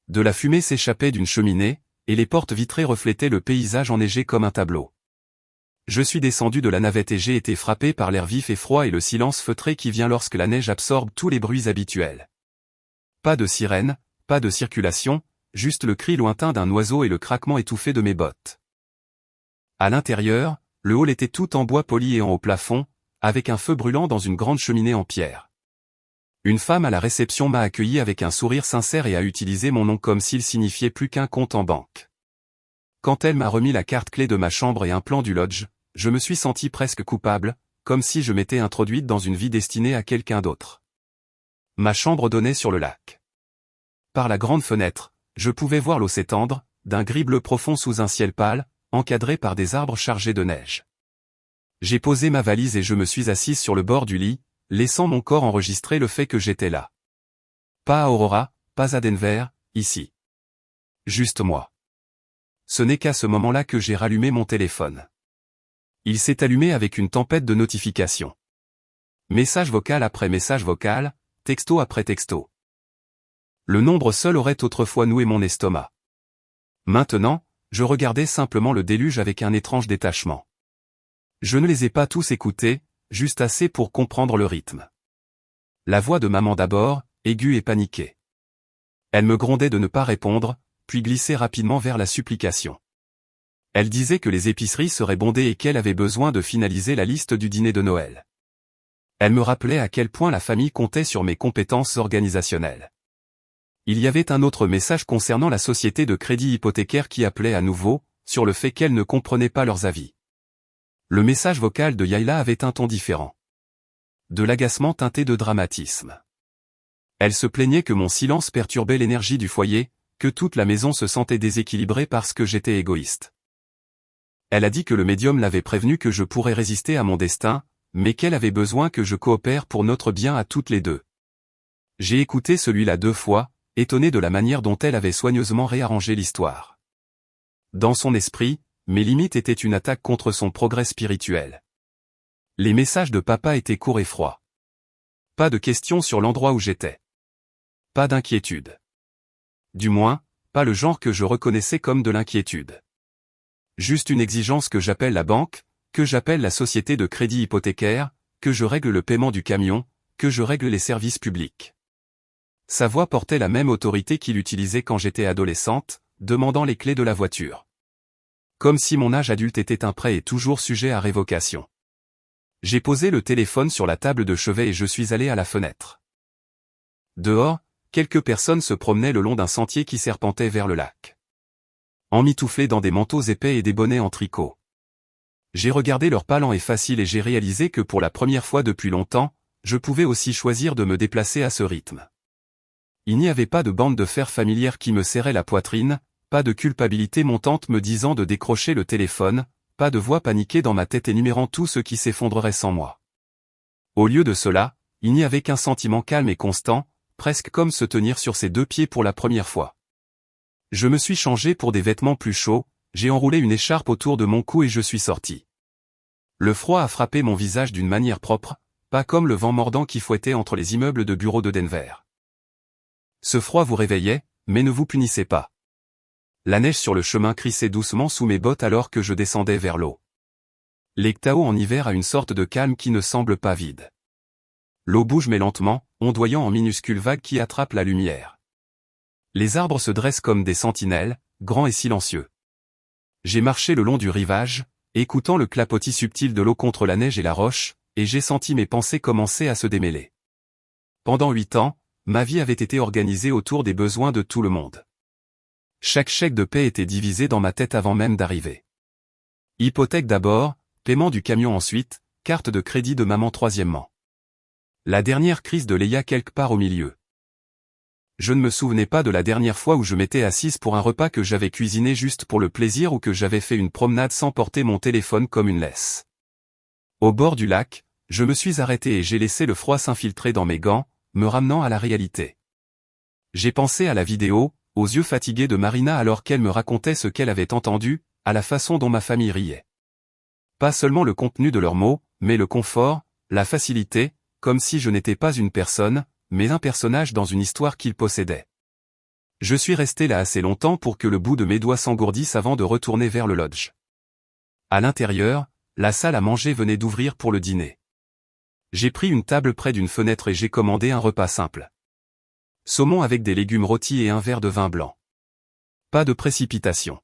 De la fumée s'échappait d'une cheminée, et les portes vitrées reflétaient le paysage enneigé comme un tableau. Je suis descendu de la navette et j'ai été frappé par l'air vif et froid et le silence feutré qui vient lorsque la neige absorbe tous les bruits habituels. Pas de sirène, pas de circulation, juste le cri lointain d'un oiseau et le craquement étouffé de mes bottes. À l'intérieur, le hall était tout en bois poli et en haut plafond, avec un feu brûlant dans une grande cheminée en pierre. Une femme à la réception m'a accueilli avec un sourire sincère et a utilisé mon nom comme s'il signifiait plus qu'un compte en banque. Quand elle m'a remis la carte clé de ma chambre et un plan du lodge, je me suis senti presque coupable, comme si je m'étais introduite dans une vie destinée à quelqu'un d'autre. Ma chambre donnait sur le lac. Par la grande fenêtre, je pouvais voir l'eau s'étendre, d'un gris bleu profond sous un ciel pâle, encadré par des arbres chargés de neige. J'ai posé ma valise et je me suis assise sur le bord du lit, laissant mon corps enregistrer le fait que j'étais là. Pas à Aurora, pas à Denver, ici. Juste moi. Ce n'est qu'à ce moment-là que j'ai rallumé mon téléphone. Il s'est allumé avec une tempête de notifications. Message vocal après message vocal, texto après texto. Le nombre seul aurait autrefois noué mon estomac. Maintenant, je regardais simplement le déluge avec un étrange détachement. Je ne les ai pas tous écoutés, juste assez pour comprendre le rythme. La voix de maman d'abord, aiguë et paniquée. Elle me grondait de ne pas répondre, puis glissait rapidement vers la supplication. Elle disait que les épiceries seraient bondées et qu'elle avait besoin de finaliser la liste du dîner de Noël. Elle me rappelait à quel point la famille comptait sur mes compétences organisationnelles. Il y avait un autre message concernant la société de crédit hypothécaire qui appelait à nouveau, sur le fait qu'elle ne comprenait pas leurs avis. Le message vocal de Yaila avait un ton différent. De l'agacement teinté de dramatisme. Elle se plaignait que mon silence perturbait l'énergie du foyer, que toute la maison se sentait déséquilibrée parce que j'étais égoïste. Elle a dit que le médium l'avait prévenu que je pourrais résister à mon destin, mais qu'elle avait besoin que je coopère pour notre bien à toutes les deux. J'ai écouté celui-là 2 fois, étonné de la manière dont elle avait soigneusement réarrangé l'histoire. Dans son esprit, mes limites étaient une attaque contre son progrès spirituel. Les messages de papa étaient courts et froids. Pas de questions sur l'endroit où j'étais. Pas d'inquiétude. Du moins, pas le genre que je reconnaissais comme de l'inquiétude. Juste une exigence que j'appelle la banque, que j'appelle la société de crédit hypothécaire, que je règle le paiement du camion, que je règle les services publics. Sa voix portait la même autorité qu'il utilisait quand j'étais adolescente, demandant les clés de la voiture. Comme si mon âge adulte était un prêt et toujours sujet à révocation. J'ai posé le téléphone sur la table de chevet et je suis allé à la fenêtre. Dehors, quelques personnes se promenaient le long d'un sentier qui serpentait vers le lac. Emmitouflés dans des manteaux épais et des bonnets en tricot. J'ai regardé leur pas lent et facile et j'ai réalisé que pour la première fois depuis longtemps, je pouvais aussi choisir de me déplacer à ce rythme. Il n'y avait pas de bande de fer familière qui me serrait la poitrine, pas de culpabilité montante me disant de décrocher le téléphone, pas de voix paniquée dans ma tête énumérant tout ce qui s'effondrerait sans moi. Au lieu de cela, il n'y avait qu'un sentiment calme et constant, presque comme se tenir sur ses 2 pieds pour la première fois. Je me suis changé pour des vêtements plus chauds, j'ai enroulé une écharpe autour de mon cou et je suis sorti. Le froid a frappé mon visage d'une manière propre, pas comme le vent mordant qui fouettait entre les immeubles de bureaux de Denver. Ce froid vous réveillait, mais ne vous punissez pas. La neige sur le chemin crissait doucement sous mes bottes alors que je descendais vers l'eau. Lake Tahoe en hiver a une sorte de calme qui ne semble pas vide. L'eau bouge mais lentement, ondoyant en minuscules vagues qui attrapent la lumière. Les arbres se dressent comme des sentinelles, grands et silencieux. J'ai marché le long du rivage, écoutant le clapotis subtil de l'eau contre la neige et la roche, et j'ai senti mes pensées commencer à se démêler. Pendant 8 ans, ma vie avait été organisée autour des besoins de tout le monde. Chaque chèque de paie était divisé dans ma tête avant même d'arriver. Hypothèque d'abord, paiement du camion ensuite, carte de crédit de maman troisièmement. La dernière crise de Leia quelque part au milieu. Je ne me souvenais pas de la dernière fois où je m'étais assise pour un repas que j'avais cuisiné juste pour le plaisir ou que j'avais fait une promenade sans porter mon téléphone comme une laisse. Au bord du lac, je me suis arrêté et j'ai laissé le froid s'infiltrer dans mes gants, me ramenant à la réalité. J'ai pensé à la vidéo, aux yeux fatigués de Marina alors qu'elle me racontait ce qu'elle avait entendu, à la façon dont ma famille riait. Pas seulement le contenu de leurs mots, mais le confort, la facilité, comme si je n'étais pas une personne, mais un personnage dans une histoire qu'ils possédaient. Je suis resté là assez longtemps pour que le bout de mes doigts s'engourdisse avant de retourner vers le lodge. À l'intérieur, la salle à manger venait d'ouvrir pour le dîner. J'ai pris une table près d'une fenêtre et j'ai commandé un repas simple. Saumon avec des légumes rôtis et un verre de vin blanc. Pas de précipitation.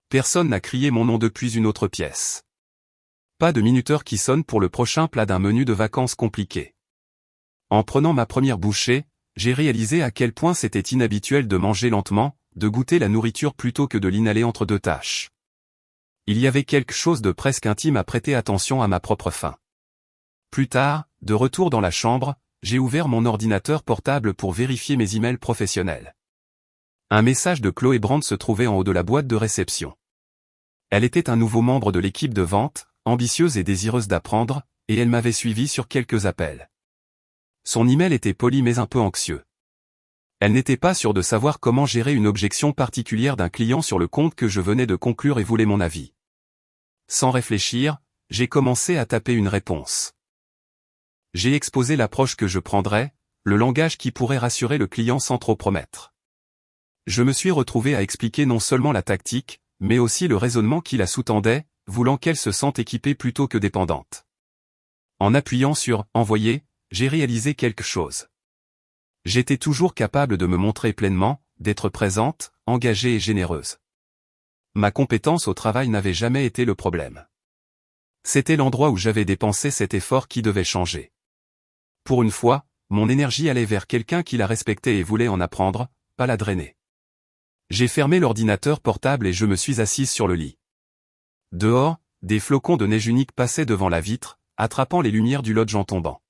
Personne n'a crié mon nom depuis une autre pièce. Pas de minuteur qui sonne pour le prochain plat d'un menu de vacances compliqué. En prenant ma première bouchée, j'ai réalisé à quel point c'était inhabituel de manger lentement, de goûter la nourriture plutôt que de l'inhaler entre 2 tâches. Il y avait quelque chose de presque intime à prêter attention à ma propre faim. Plus tard, de retour dans la chambre, j'ai ouvert mon ordinateur portable pour vérifier mes emails professionnels. Un message de Chloé Brandt se trouvait en haut de la boîte de réception. Elle était un nouveau membre de l'équipe de vente, ambitieuse et désireuse d'apprendre, et elle m'avait suivi sur quelques appels. Son email était poli mais un peu anxieux. Elle n'était pas sûre de savoir comment gérer une objection particulière d'un client sur le compte que je venais de conclure et voulait mon avis. Sans réfléchir, j'ai commencé à taper une réponse. J'ai exposé l'approche que je prendrais, le langage qui pourrait rassurer le client sans trop promettre. Je me suis retrouvé à expliquer non seulement la tactique, mais aussi le raisonnement qui la sous-tendait, voulant qu'elle se sente équipée plutôt que dépendante. En appuyant sur « Envoyer », j'ai réalisé quelque chose. J'étais toujours capable de me montrer pleinement, d'être présente, engagée et généreuse. Ma compétence au travail n'avait jamais été le problème. C'était l'endroit où j'avais dépensé cet effort qui devait changer. Pour une fois, mon énergie allait vers quelqu'un qui la respectait et voulait en apprendre, pas la drainer. J'ai fermé l'ordinateur portable et je me suis assise sur le lit. Dehors, des flocons de neige unique passaient devant la vitre, attrapant les lumières du lodge en tombant.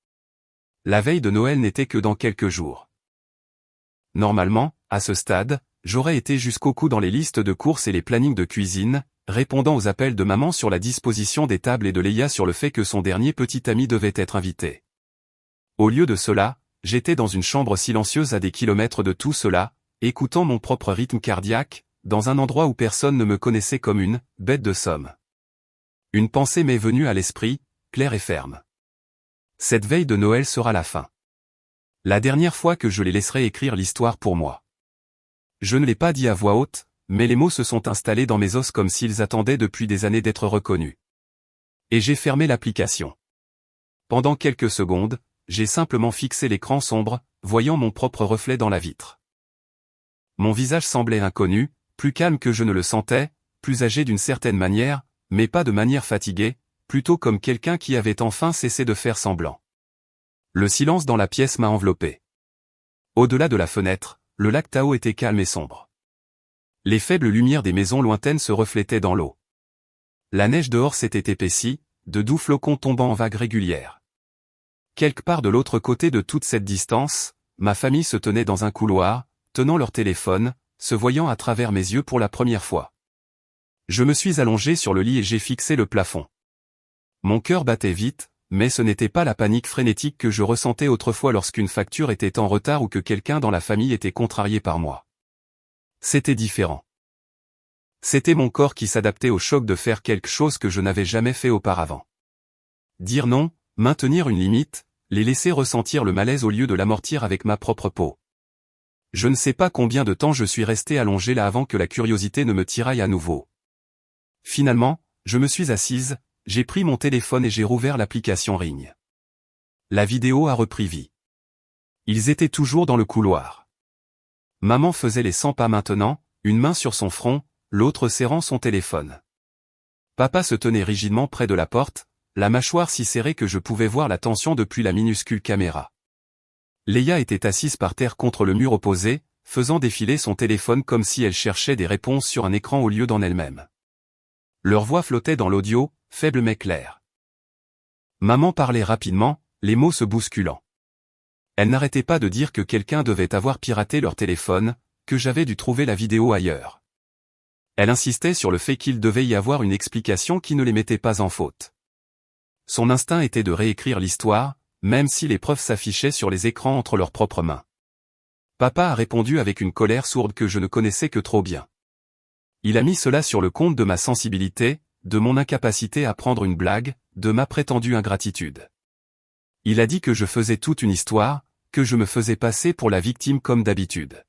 La veille de Noël n'était que dans quelques jours. Normalement, à ce stade, j'aurais été jusqu'au cou dans les listes de courses et les plannings de cuisine, répondant aux appels de maman sur la disposition des tables et de Leia sur le fait que son dernier petit ami devait être invité. Au lieu de cela, j'étais dans une chambre silencieuse à des kilomètres de tout cela, écoutant mon propre rythme cardiaque, dans un endroit où personne ne me connaissait comme une bête de somme. Une pensée m'est venue à l'esprit, claire et ferme. Cette veille de Noël sera la fin. La dernière fois que je les laisserai écrire l'histoire pour moi. Je ne l'ai pas dit à voix haute, mais les mots se sont installés dans mes os comme s'ils attendaient depuis des années d'être reconnus. Et j'ai fermé l'application. Pendant quelques secondes, j'ai simplement fixé l'écran sombre, voyant mon propre reflet dans la vitre. Mon visage semblait inconnu, plus calme que je ne le sentais, plus âgé d'une certaine manière, mais pas de manière fatiguée, plutôt comme quelqu'un qui avait enfin cessé de faire semblant. Le silence dans la pièce m'a enveloppé. Au-delà de la fenêtre, le lac Tao était calme et sombre. Les faibles lumières des maisons lointaines se reflétaient dans l'eau. La neige dehors s'était épaissie, de doux flocons tombant en vagues régulières. Quelque part de l'autre côté de toute cette distance, ma famille se tenait dans un couloir, tenant leur téléphone, se voyant à travers mes yeux pour la première fois. Je me suis allongé sur le lit et j'ai fixé le plafond. Mon cœur battait vite, mais ce n'était pas la panique frénétique que je ressentais autrefois lorsqu'une facture était en retard ou que quelqu'un dans la famille était contrarié par moi. C'était différent. C'était mon corps qui s'adaptait au choc de faire quelque chose que je n'avais jamais fait auparavant. Dire non, maintenir une limite, les laisser ressentir le malaise au lieu de l'amortir avec ma propre peau. Je ne sais pas combien de temps je suis resté allongé là avant que la curiosité ne me tiraille à nouveau. Finalement, je me suis assise, j'ai pris mon téléphone et j'ai rouvert l'application Ring. La vidéo a repris vie. Ils étaient toujours dans le couloir. Maman faisait les 100 pas maintenant, une main sur son front, l'autre serrant son téléphone. Papa se tenait rigidement près de la porte, la mâchoire si serrée que je pouvais voir la tension depuis la minuscule caméra. Leia était assise par terre contre le mur opposé, faisant défiler son téléphone comme si elle cherchait des réponses sur un écran au lieu d'en elle-même. Leur voix flottait dans l'audio, faible mais claire. Maman parlait rapidement, les mots se bousculant. Elle n'arrêtait pas de dire que quelqu'un devait avoir piraté leur téléphone, que j'avais dû trouver la vidéo ailleurs. Elle insistait sur le fait qu'il devait y avoir une explication qui ne les mettait pas en faute. Son instinct était de réécrire l'histoire, même si les preuves s'affichaient sur les écrans entre leurs propres mains. Papa a répondu avec une colère sourde que je ne connaissais que trop bien. Il a mis cela sur le compte de ma sensibilité, de mon incapacité à prendre une blague, de ma prétendue ingratitude. Il a dit que je faisais toute une histoire, que je me faisais passer pour la victime comme d'habitude.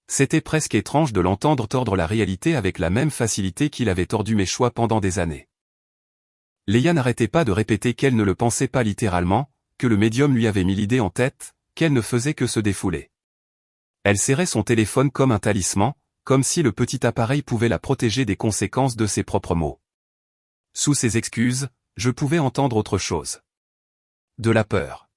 C'était presque étrange de l'entendre tordre la réalité avec la même facilité qu'il avait tordu mes choix pendant des années. Leia n'arrêtait pas de répéter qu'elle ne le pensait pas littéralement, que le médium lui avait mis l'idée en tête, qu'elle ne faisait que se défouler. Elle serrait son téléphone comme un talisman, comme si le petit appareil pouvait la protéger des conséquences de ses propres mots. Sous ses excuses, je pouvais entendre autre chose. De la peur.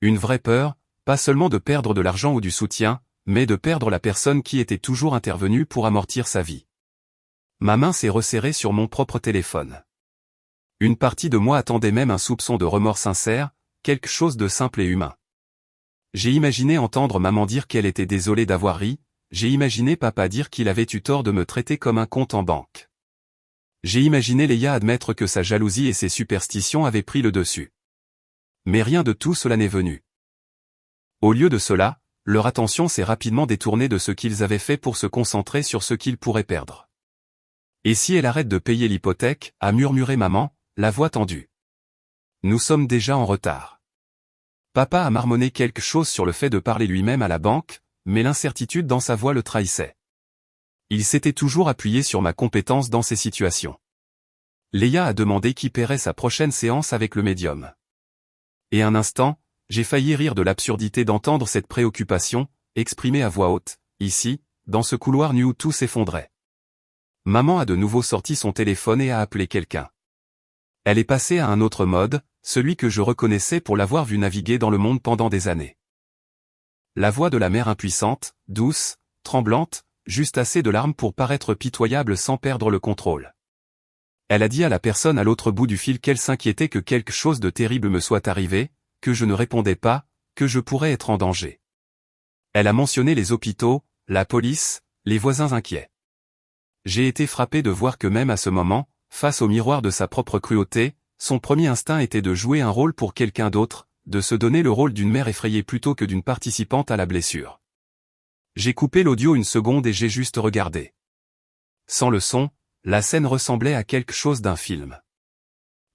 Une vraie peur, pas seulement de perdre de l'argent ou du soutien, mais de perdre la personne qui était toujours intervenue pour amortir sa vie. Ma main s'est resserrée sur mon propre téléphone. Une partie de moi attendait même un soupçon de remords sincère, quelque chose de simple et humain. J'ai imaginé entendre maman dire qu'elle était désolée d'avoir ri, j'ai imaginé papa dire qu'il avait eu tort de me traiter comme un compte en banque. J'ai imaginé Leia admettre que sa jalousie et ses superstitions avaient pris le dessus. Mais rien de tout cela n'est venu. Au lieu de cela, leur attention s'est rapidement détournée de ce qu'ils avaient fait pour se concentrer sur ce qu'ils pourraient perdre. Et si elle arrête de payer l'hypothèque, a murmuré maman, la voix tendue. Nous sommes déjà en retard. Papa a marmonné quelque chose sur le fait de parler lui-même à la banque, mais l'incertitude dans sa voix le trahissait. Il s'était toujours appuyé sur ma compétence dans ces situations. Leia a demandé qui paierait sa prochaine séance avec le médium. Et un instant, j'ai failli rire de l'absurdité d'entendre cette préoccupation, exprimée à voix haute, ici, dans ce couloir nu où tout s'effondrait. Maman a de nouveau sorti son téléphone et a appelé quelqu'un. Elle est passée à un autre mode, celui que je reconnaissais pour l'avoir vu naviguer dans le monde pendant des années. La voix de la mère impuissante, douce, tremblante, juste assez de larmes pour paraître pitoyable sans perdre le contrôle. Elle a dit à la personne à l'autre bout du fil qu'elle s'inquiétait que quelque chose de terrible me soit arrivé, que je ne répondais pas, que je pourrais être en danger. Elle a mentionné les hôpitaux, la police, les voisins inquiets. J'ai été frappé de voir que même à ce moment, face au miroir de sa propre cruauté, son premier instinct était de jouer un rôle pour quelqu'un d'autre, de se donner le rôle d'une mère effrayée plutôt que d'une participante à la blessure. J'ai coupé l'audio une seconde et j'ai juste regardé. Sans le son, la scène ressemblait à quelque chose d'un film.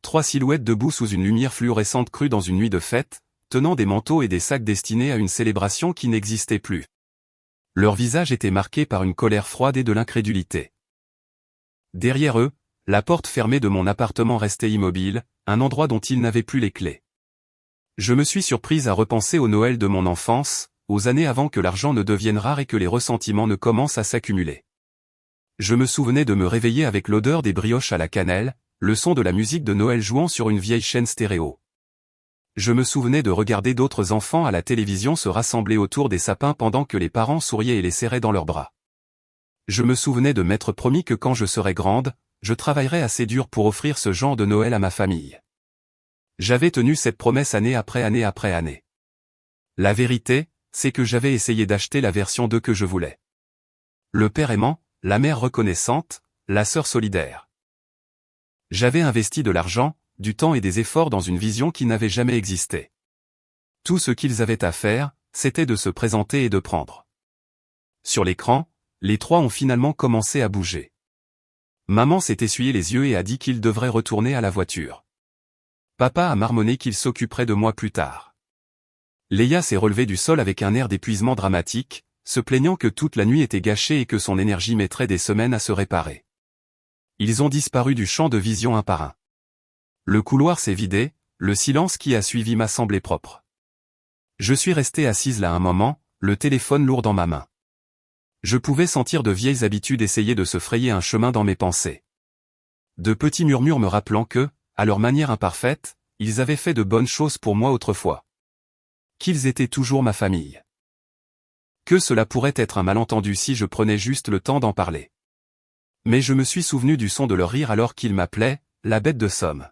3 silhouettes debout sous une lumière fluorescente crue dans une nuit de fête, tenant des manteaux et des sacs destinés à une célébration qui n'existait plus. Leur visage était marqué par une colère froide et de l'incrédulité. Derrière eux, la porte fermée de mon appartement restait immobile, un endroit dont ils n'avaient plus les clés. Je me suis surprise à repenser au Noël de mon enfance, aux années avant que l'argent ne devienne rare et que les ressentiments ne commencent à s'accumuler. Je me souvenais de me réveiller avec l'odeur des brioches à la cannelle, le son de la musique de Noël jouant sur une vieille chaîne stéréo. Je me souvenais de regarder d'autres enfants à la télévision se rassembler autour des sapins pendant que les parents souriaient et les serraient dans leurs bras. Je me souvenais de m'être promis que quand je serais grande, je travaillerais assez dur pour offrir ce genre de Noël à ma famille. J'avais tenu cette promesse année après année après année. La vérité, c'est que j'avais essayé d'acheter la version 2 que je voulais. Le père aimant, la mère reconnaissante, la sœur solidaire. J'avais investi de l'argent, du temps et des efforts dans une vision qui n'avait jamais existé. Tout ce qu'ils avaient à faire, c'était de se présenter et de prendre. Sur l'écran, les 3 ont finalement commencé à bouger. Maman s'est essuyé les yeux et a dit qu'il devrait retourner à la voiture. Papa a marmonné qu'il s'occuperait de moi plus tard. Léa s'est relevée du sol avec un air d'épuisement dramatique, se plaignant que toute la nuit était gâchée et que son énergie mettrait des semaines à se réparer. Ils ont disparu du champ de vision un par un. Le couloir s'est vidé, le silence qui a suivi m'a semblé propre. Je suis restée assise là un moment, le téléphone lourd dans ma main. Je pouvais sentir de vieilles habitudes essayer de se frayer un chemin dans mes pensées. De petits murmures me rappelant que, à leur manière imparfaite, ils avaient fait de bonnes choses pour moi autrefois. Qu'ils étaient toujours ma famille. Que cela pourrait être un malentendu si je prenais juste le temps d'en parler. Mais je me suis souvenu du son de leur rire alors qu'ils m'appelaient « la bête de Somme ».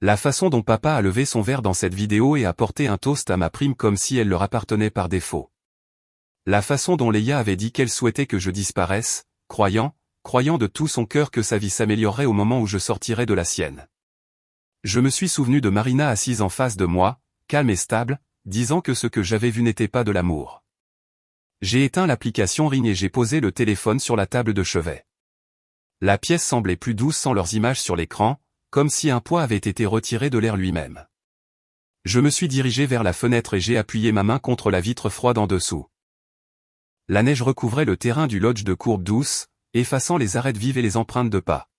La façon dont papa a levé son verre dans cette vidéo et a porté un toast à ma prime comme si elle leur appartenait par défaut. La façon dont Léa avait dit qu'elle souhaitait que je disparaisse, croyant de tout son cœur que sa vie s'améliorerait au moment où je sortirais de la sienne. Je me suis souvenu de Marina assise en face de moi, calme et stable, disant que ce que j'avais vu n'était pas de l'amour. J'ai éteint l'application Ring et j'ai posé le téléphone sur la table de chevet. La pièce semblait plus douce sans leurs images sur l'écran, comme si un poids avait été retiré de l'air lui-même. Je me suis dirigé vers la fenêtre et j'ai appuyé ma main contre la vitre froide en dessous. La neige recouvrait le terrain du lodge de courbes douces, effaçant les arêtes vives et les empreintes de pas.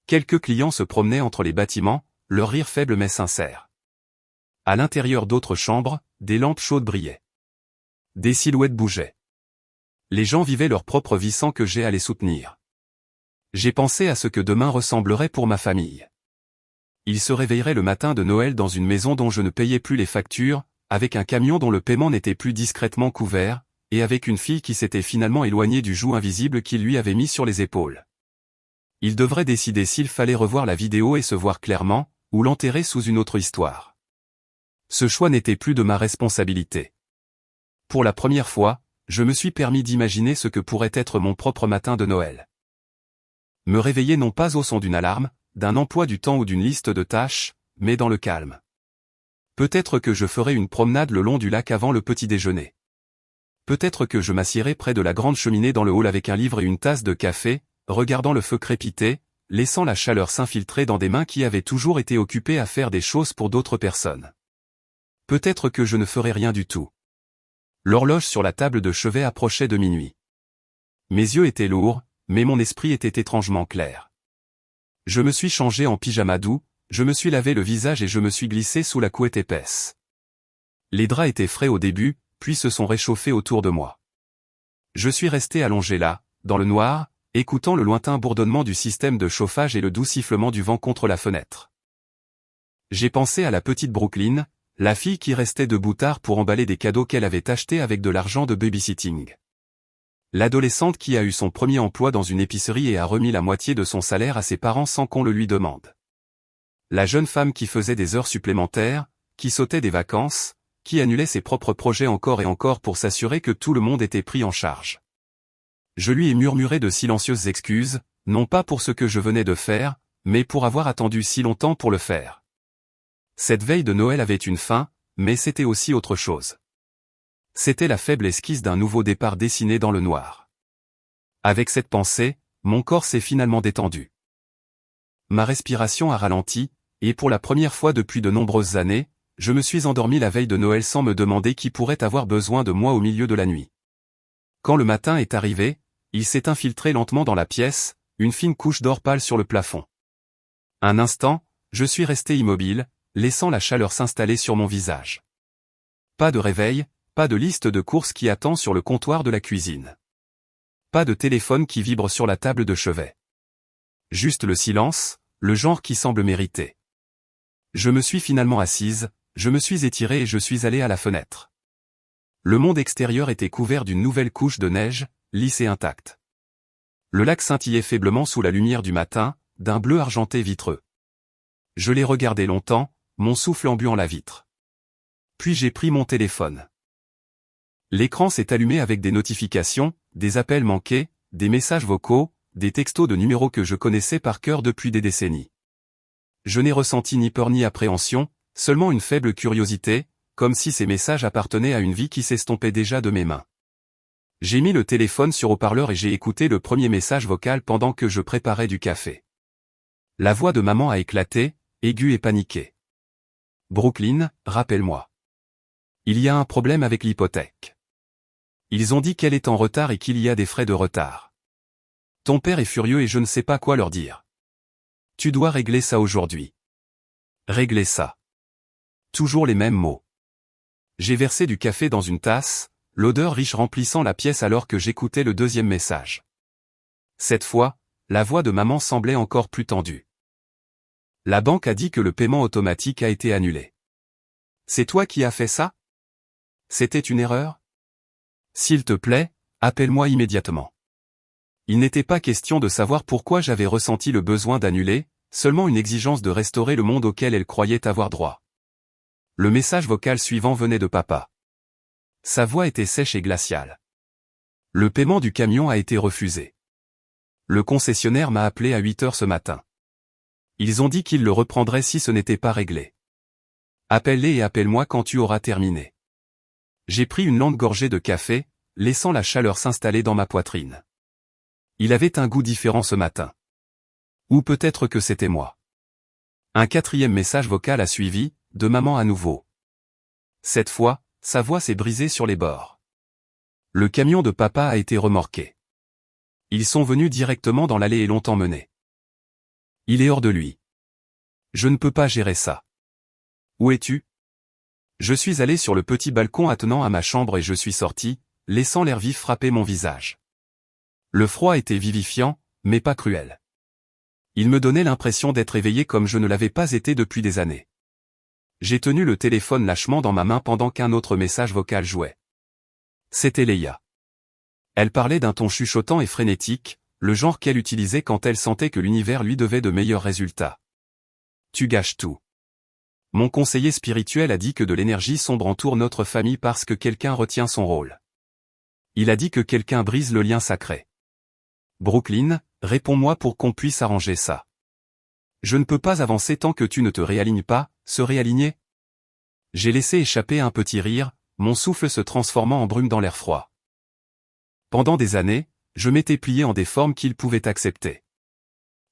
Quelques clients se promenaient entre les bâtiments, leur rire faible mais sincère. À l'intérieur d'autres chambres, des lampes chaudes brillaient. Des silhouettes bougeaient. Les gens vivaient leur propre vie sans que j'aie à les soutenir. J'ai pensé à ce que demain ressemblerait pour ma famille. Ils se réveilleraient le matin de Noël dans une maison dont je ne payais plus les factures, avec un camion dont le paiement n'était plus discrètement couvert, et avec une fille qui s'était finalement éloignée du joug invisible qu'il lui avait mis sur les épaules. Ils devraient décider s'il fallait revoir la vidéo et se voir clairement, ou l'enterrer sous une autre histoire. Ce choix n'était plus de ma responsabilité. Pour la première fois, je me suis permis d'imaginer ce que pourrait être mon propre matin de Noël. Me réveiller non pas au son d'une alarme, d'un emploi du temps ou d'une liste de tâches, mais dans le calme. Peut-être que je ferai une promenade le long du lac avant le petit déjeuner. Peut-être que je m'assiérai près de la grande cheminée dans le hall avec un livre et une tasse de café, regardant le feu crépiter, laissant la chaleur s'infiltrer dans des mains qui avaient toujours été occupées à faire des choses pour d'autres personnes. Peut-être que je ne ferai rien du tout. L'horloge sur la table de chevet approchait de minuit. Mes yeux étaient lourds, mais mon esprit était étrangement clair. Je me suis changé en pyjama doux, je me suis lavé le visage et je me suis glissé sous la couette épaisse. Les draps étaient frais au début, puis se sont réchauffés autour de moi. Je suis resté allongé là, dans le noir, écoutant le lointain bourdonnement du système de chauffage et le doux sifflement du vent contre la fenêtre. J'ai pensé à la petite Brooklyn, la fille qui restait debout tard pour emballer des cadeaux qu'elle avait achetés avec de l'argent de babysitting. L'adolescente qui a eu son premier emploi dans une épicerie et a remis la moitié de son salaire à ses parents sans qu'on le lui demande. La jeune femme qui faisait des heures supplémentaires, qui sautait des vacances, qui annulait ses propres projets encore et encore pour s'assurer que tout le monde était pris en charge. Je lui ai murmuré de silencieuses excuses, non pas pour ce que je venais de faire, mais pour avoir attendu si longtemps pour le faire. Cette veille de Noël avait une fin, mais c'était aussi autre chose. C'était la faible esquisse d'un nouveau départ dessiné dans le noir. Avec cette pensée, mon corps s'est finalement détendu. Ma respiration a ralenti, et pour la première fois depuis de nombreuses années, je me suis endormi la veille de Noël sans me demander qui pourrait avoir besoin de moi au milieu de la nuit. Quand le matin est arrivé, il s'est infiltré lentement dans la pièce, une fine couche d'or pâle sur le plafond. Un instant, je suis resté immobile, laissant la chaleur s'installer sur mon visage. Pas de réveil, pas de liste de courses qui attend sur le comptoir de la cuisine. Pas de téléphone qui vibre sur la table de chevet. Juste le silence, le genre qui semble mériter. Je me suis finalement assise, je me suis étiré et je suis allé à la fenêtre. Le monde extérieur était couvert d'une nouvelle couche de neige, lisse et intacte. Le lac scintillait faiblement sous la lumière du matin, d'un bleu argenté vitreux. Je l'ai regardé longtemps, mon souffle embuant la vitre. Puis j'ai pris mon téléphone. L'écran s'est allumé avec des notifications, des appels manqués, des messages vocaux, des textos de numéros que je connaissais par cœur depuis des décennies. Je n'ai ressenti ni peur ni appréhension, seulement une faible curiosité, comme si ces messages appartenaient à une vie qui s'estompait déjà de mes mains. J'ai mis le téléphone sur haut-parleur et j'ai écouté le premier message vocal pendant que je préparais du café. La voix de maman a éclaté, aiguë et paniquée. « Brooklyn, rappelle-moi. Il y a un problème avec l'hypothèque. Ils ont dit qu'elle est en retard et qu'il y a des frais de retard. Ton père est furieux et je ne sais pas quoi leur dire. Tu dois régler ça aujourd'hui. Régler ça. » Toujours les mêmes mots. J'ai versé du café dans une tasse, l'odeur riche remplissant la pièce alors que j'écoutais le deuxième message. Cette fois, la voix de maman semblait encore plus tendue. La banque a dit que le paiement automatique a été annulé. C'est toi qui as fait ça? C'était une erreur? S'il te plaît, appelle-moi immédiatement. Il n'était pas question de savoir pourquoi j'avais ressenti le besoin d'annuler, seulement une exigence de restaurer le monde auquel elle croyait avoir droit. Le message vocal suivant venait de papa. Sa voix était sèche et glaciale. Le paiement du camion a été refusé. Le concessionnaire m'a appelé à 8 heures ce matin. Ils ont dit qu'ils le reprendraient si ce n'était pas réglé. Appelle-les et appelle-moi quand tu auras terminé. J'ai pris une lente gorgée de café, laissant la chaleur s'installer dans ma poitrine. Il avait un goût différent ce matin. Ou peut-être que c'était moi. Un quatrième message vocal a suivi, de maman à nouveau. Cette fois, sa voix s'est brisée sur les bords. Le camion de papa a été remorqué. Ils sont venus directement dans l'allée et l'ont emmené. Il est hors de lui. Je ne peux pas gérer ça. Où es-tu? Je suis allé sur le petit balcon attenant à ma chambre et je suis sorti, laissant l'air vif frapper mon visage. Le froid était vivifiant, mais pas cruel. Il me donnait l'impression d'être éveillé comme je ne l'avais pas été depuis des années. J'ai tenu le téléphone lâchement dans ma main pendant qu'un autre message vocal jouait. C'était Leia. Elle parlait d'un ton chuchotant et frénétique, le genre qu'elle utilisait quand elle sentait que l'univers lui devait de meilleurs résultats. Tu gâches tout. Mon conseiller spirituel a dit que de l'énergie sombre entoure notre famille parce que quelqu'un retient son rôle. Il a dit que quelqu'un brise le lien sacré. Brooklyn, réponds-moi pour qu'on puisse arranger ça. Je ne peux pas avancer tant que tu ne te réalignes pas, se réaligner? J'ai laissé échapper un petit rire, mon souffle se transformant en brume dans l'air froid. Pendant des années, je m'étais plié en des formes qu'il pouvait accepter.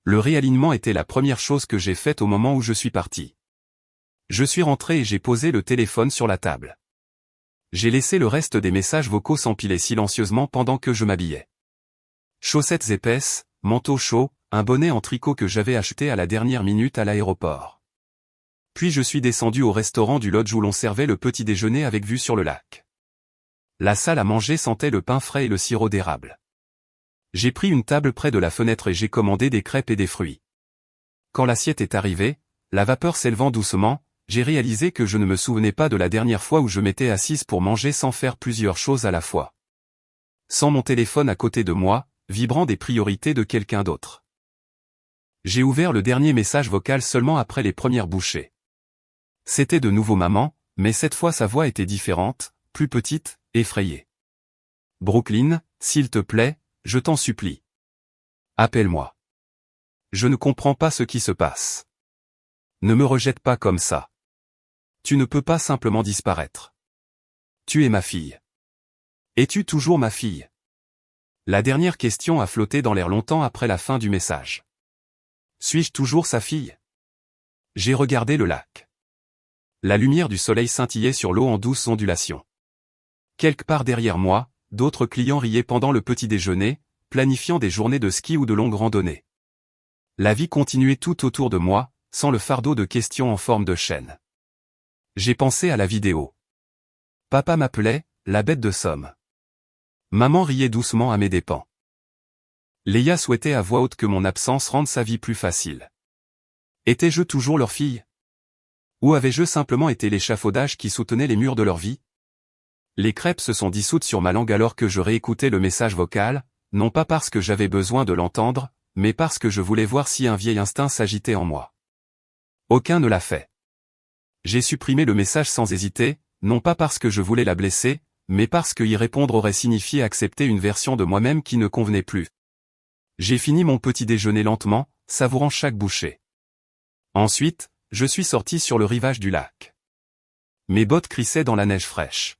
Le réalignement était la première chose que j'ai faite au moment où je suis parti. Je suis rentré et j'ai posé le téléphone sur la table. J'ai laissé le reste des messages vocaux s'empiler silencieusement pendant que je m'habillais. Chaussettes épaisses, manteau chaud, un bonnet en tricot que j'avais acheté à la dernière minute à l'aéroport. Puis je suis descendu au restaurant du lodge où l'on servait le petit déjeuner avec vue sur le lac. La salle à manger sentait le pain frais et le sirop d'érable. J'ai pris une table près de la fenêtre et j'ai commandé des crêpes et des fruits. Quand l'assiette est arrivée, la vapeur s'élevant doucement, j'ai réalisé que je ne me souvenais pas de la dernière fois où je m'étais assise pour manger sans faire plusieurs choses à la fois. Sans mon téléphone à côté de moi, vibrant des priorités de quelqu'un d'autre. J'ai ouvert le dernier message vocal seulement après les premières bouchées. C'était de nouveau maman, mais cette fois sa voix était différente, plus petite, effrayée. Brooklyn, s'il te plaît, je t'en supplie. Appelle-moi. Je ne comprends pas ce qui se passe. Ne me rejette pas comme ça. Tu ne peux pas simplement disparaître. Tu es ma fille. Es-tu toujours ma fille? La dernière question a flotté dans l'air longtemps après la fin du message. Suis-je toujours sa fille? J'ai regardé le lac. La lumière du soleil scintillait sur l'eau en douces ondulations. Quelque part derrière moi, d'autres clients riaient pendant le petit déjeuner, planifiant des journées de ski ou de longues randonnées. La vie continuait tout autour de moi, sans le fardeau de questions en forme de chaîne. J'ai pensé à la vidéo. Papa m'appelait, la bête de Somme. Maman riait doucement à mes dépens. Léa souhaitait à voix haute que mon absence rende sa vie plus facile. Étais-je toujours leur fille? Ou avais-je simplement été l'échafaudage qui soutenait les murs de leur vie? Les crêpes se sont dissoutes sur ma langue alors que je réécoutais le message vocal, non pas parce que j'avais besoin de l'entendre, mais parce que je voulais voir si un vieil instinct s'agitait en moi. Aucun ne l'a fait. J'ai supprimé le message sans hésiter, non pas parce que je voulais la blesser, mais parce que y répondre aurait signifié accepter une version de moi-même qui ne convenait plus. J'ai fini mon petit déjeuner lentement, savourant chaque bouchée. Ensuite, je suis sorti sur le rivage du lac. Mes bottes crissaient dans la neige fraîche.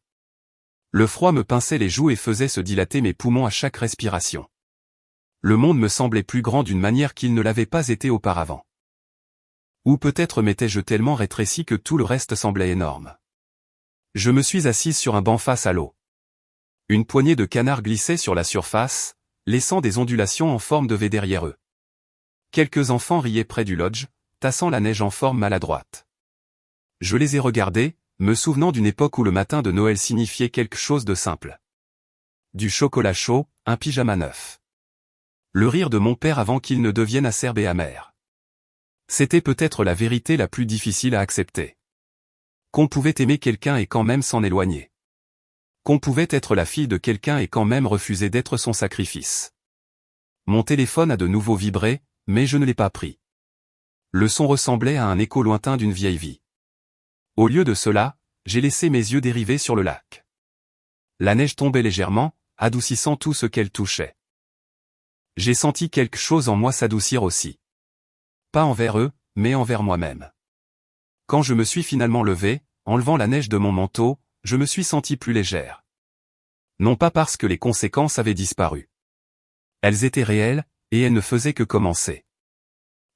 Le froid me pinçait les joues et faisait se dilater mes poumons à chaque respiration. Le monde me semblait plus grand d'une manière qu'il ne l'avait pas été auparavant. Ou peut-être m'étais-je tellement rétréci que tout le reste semblait énorme. Je me suis assise sur un banc face à l'eau. Une poignée de canards glissait sur la surface, laissant des ondulations en forme de V derrière eux. Quelques enfants riaient près du lodge, tassant la neige en forme maladroite. Je les ai regardés, me souvenant d'une époque où le matin de Noël signifiait quelque chose de simple. Du chocolat chaud, un pyjama neuf. Le rire de mon père avant qu'il ne devienne acerbe et amer. C'était peut-être la vérité la plus difficile à accepter. Qu'on pouvait aimer quelqu'un et quand même s'en éloigner. Qu'on pouvait être la fille de quelqu'un et quand même refuser d'être son sacrifice. Mon téléphone a de nouveau vibré, mais je ne l'ai pas pris. Le son ressemblait à un écho lointain d'une vieille vie. Au lieu de cela, j'ai laissé mes yeux dériver sur le lac. La neige tombait légèrement, adoucissant tout ce qu'elle touchait. J'ai senti quelque chose en moi s'adoucir aussi. Pas envers eux, mais envers moi-même. Quand je me suis finalement levé, enlevant la neige de mon manteau, je me suis senti plus légère. Non pas parce que les conséquences avaient disparu. Elles étaient réelles, et elles ne faisaient que commencer.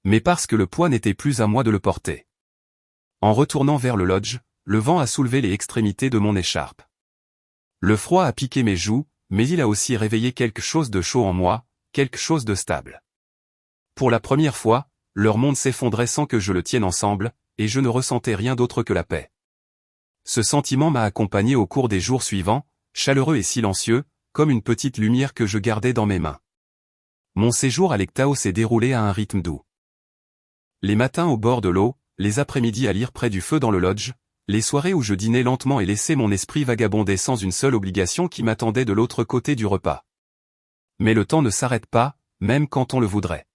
Mais parce que le poids n'était plus à moi de le porter. En retournant vers le lodge, le vent a soulevé les extrémités de mon écharpe. Le froid a piqué mes joues, mais il a aussi réveillé quelque chose de chaud en moi, quelque chose de stable. Pour la première fois, leur monde s'effondrait sans que je le tienne ensemble, et je ne ressentais rien d'autre que la paix. Ce sentiment m'a accompagné au cours des jours suivants, chaleureux et silencieux, comme une petite lumière que je gardais dans mes mains. Mon séjour à l'Ectao s'est déroulé à un rythme doux. Les matins au bord de l'eau, les après-midi à lire près du feu dans le lodge, les soirées où je dînais lentement et laissais mon esprit vagabonder sans une seule obligation qui m'attendait de l'autre côté du repas. Mais le temps ne s'arrête pas, même quand on le voudrait.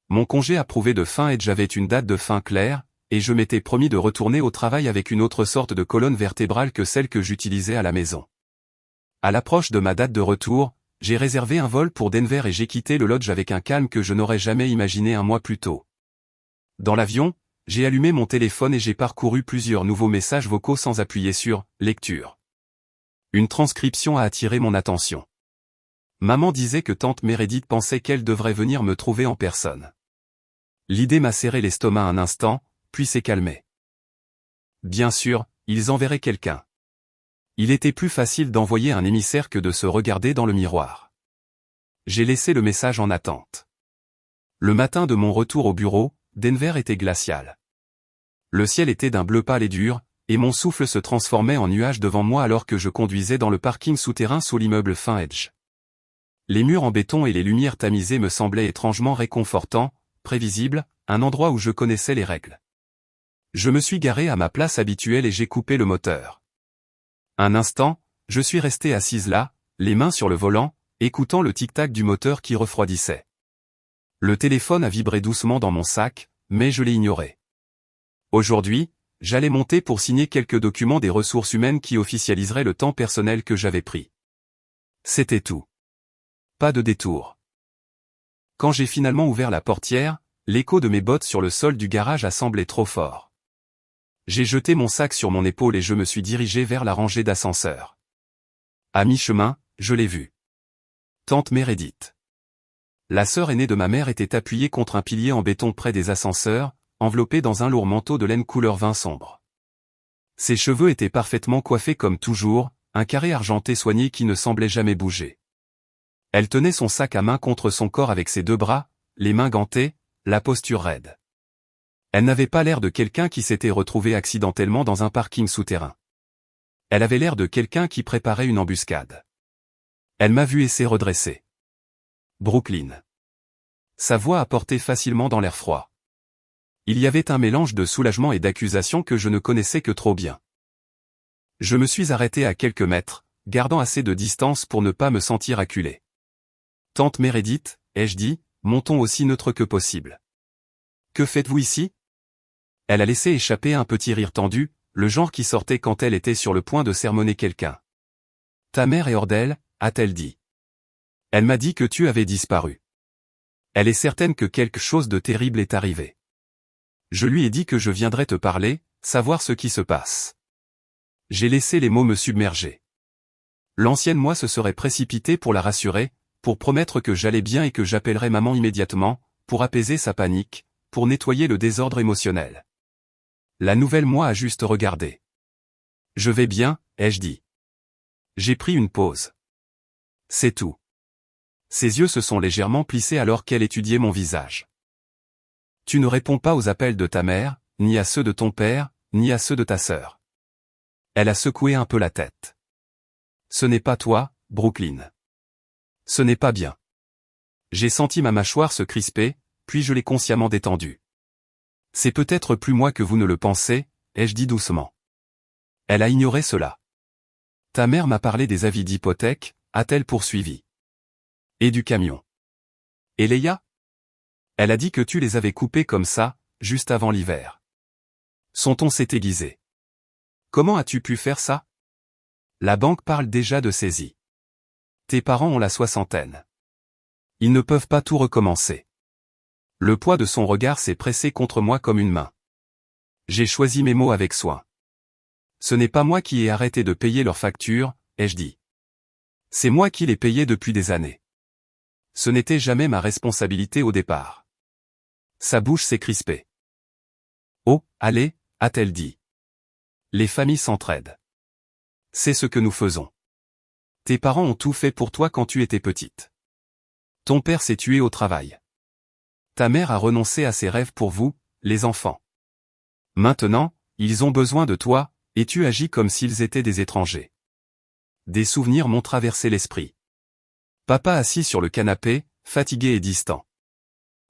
Mon congé approuvé de fin et j'avais une date de fin claire, et je m'étais promis de retourner au travail avec une autre sorte de colonne vertébrale que celle que j'utilisais à la maison. À l'approche de ma date de retour, j'ai réservé un vol pour Denver et j'ai quitté le lodge avec un calme que je n'aurais jamais imaginé un mois plus tôt. Dans l'avion, j'ai allumé mon téléphone et j'ai parcouru plusieurs nouveaux messages vocaux sans appuyer sur « Lecture ». Une transcription a attiré mon attention. Maman disait que tante Meredith pensait qu'elle devrait venir me trouver en personne. L'idée m'a serré l'estomac un instant, puis s'est calmée. Bien sûr, ils enverraient quelqu'un. Il était plus facile d'envoyer un émissaire que de se regarder dans le miroir. J'ai laissé le message en attente. Le matin de mon retour au bureau, Denver était glacial. Le ciel était d'un bleu pâle et dur, et mon souffle se transformait en nuage devant moi alors que je conduisais dans le parking souterrain sous l'immeuble Fin-Edge. Les murs en béton et les lumières tamisées me semblaient étrangement réconfortants, prévisibles, un endroit où je connaissais les règles. Je me suis garé à ma place habituelle et j'ai coupé le moteur. Un instant, je suis resté assise là, les mains sur le volant, écoutant le tic-tac du moteur qui refroidissait. Le téléphone a vibré doucement dans mon sac, mais je l'ai ignoré. Aujourd'hui, j'allais monter pour signer quelques documents des ressources humaines qui officialiseraient le temps personnel que j'avais pris. C'était tout. Pas de détour. Quand j'ai finalement ouvert la portière, l'écho de mes bottes sur le sol du garage a semblé trop fort. J'ai jeté mon sac sur mon épaule et je me suis dirigé vers la rangée d'ascenseurs. À mi-chemin, je l'ai vue. Tante Meredith. La sœur aînée de ma mère était appuyée contre un pilier en béton près des ascenseurs, enveloppée dans un lourd manteau de laine couleur vin sombre. Ses cheveux étaient parfaitement coiffés comme toujours, un carré argenté soigné qui ne semblait jamais bouger. Elle tenait son sac à main contre son corps avec ses deux bras, les mains gantées, la posture raide. Elle n'avait pas l'air de quelqu'un qui s'était retrouvé accidentellement dans un parking souterrain. Elle avait l'air de quelqu'un qui préparait une embuscade. Elle m'a vu et s'est redressée. Brooklyn. Sa voix a porté facilement dans l'air froid. Il y avait un mélange de soulagement et d'accusation que je ne connaissais que trop bien. Je me suis arrêté à quelques mètres, gardant assez de distance pour ne pas me sentir acculé. Tante Meredith, ai-je dit, montons aussi neutre que possible. Que faites-vous ici? Elle a laissé échapper un petit rire tendu, le genre qui sortait quand elle était sur le point de sermonner quelqu'un. Ta mère est hors d'elle, a-t-elle dit. Elle m'a dit que tu avais disparu. Elle est certaine que quelque chose de terrible est arrivé. Je lui ai dit que je viendrais te parler, savoir ce qui se passe. J'ai laissé les mots me submerger. L'ancienne moi se serait précipitée pour la rassurer, pour promettre que j'allais bien et que j'appellerais maman immédiatement, pour apaiser sa panique, pour nettoyer le désordre émotionnel. La nouvelle moi a juste regardé. Je vais bien, ai-je dit. J'ai pris une pause. C'est tout. Ses yeux se sont légèrement plissés alors qu'elle étudiait mon visage. Tu ne réponds pas aux appels de ta mère, ni à ceux de ton père, ni à ceux de ta sœur. Elle a secoué un peu la tête. Ce n'est pas toi, Brooklyn. Ce n'est pas bien. J'ai senti ma mâchoire se crisper, puis je l'ai consciemment détendue. C'est peut-être plus moi que vous ne le pensez, ai-je dit doucement. Elle a ignoré cela. Ta mère m'a parlé des avis d'hypothèque, a-t-elle poursuivi. Et du camion. Et Leia? Elle a dit que tu les avais coupés comme ça, juste avant l'hiver. Son ton s'est aiguisé. Comment as-tu pu faire ça? La banque parle déjà de saisie. Tes parents ont la soixantaine. Ils ne peuvent pas tout recommencer. Le poids de son regard s'est pressé contre moi comme une main. J'ai choisi mes mots avec soin. Ce n'est pas moi qui ai arrêté de payer leurs factures, ai-je dit. C'est moi qui les payais depuis des années. Ce n'était jamais ma responsabilité au départ. Sa bouche s'est crispée. Oh, allez, a-t-elle dit. Les familles s'entraident. C'est ce que nous faisons. Tes parents ont tout fait pour toi quand tu étais petite. Ton père s'est tué au travail. Ta mère a renoncé à ses rêves pour vous, les enfants. Maintenant, ils ont besoin de toi, et tu agis comme s'ils étaient des étrangers. Des souvenirs m'ont traversé l'esprit. Papa assis sur le canapé, fatigué et distant.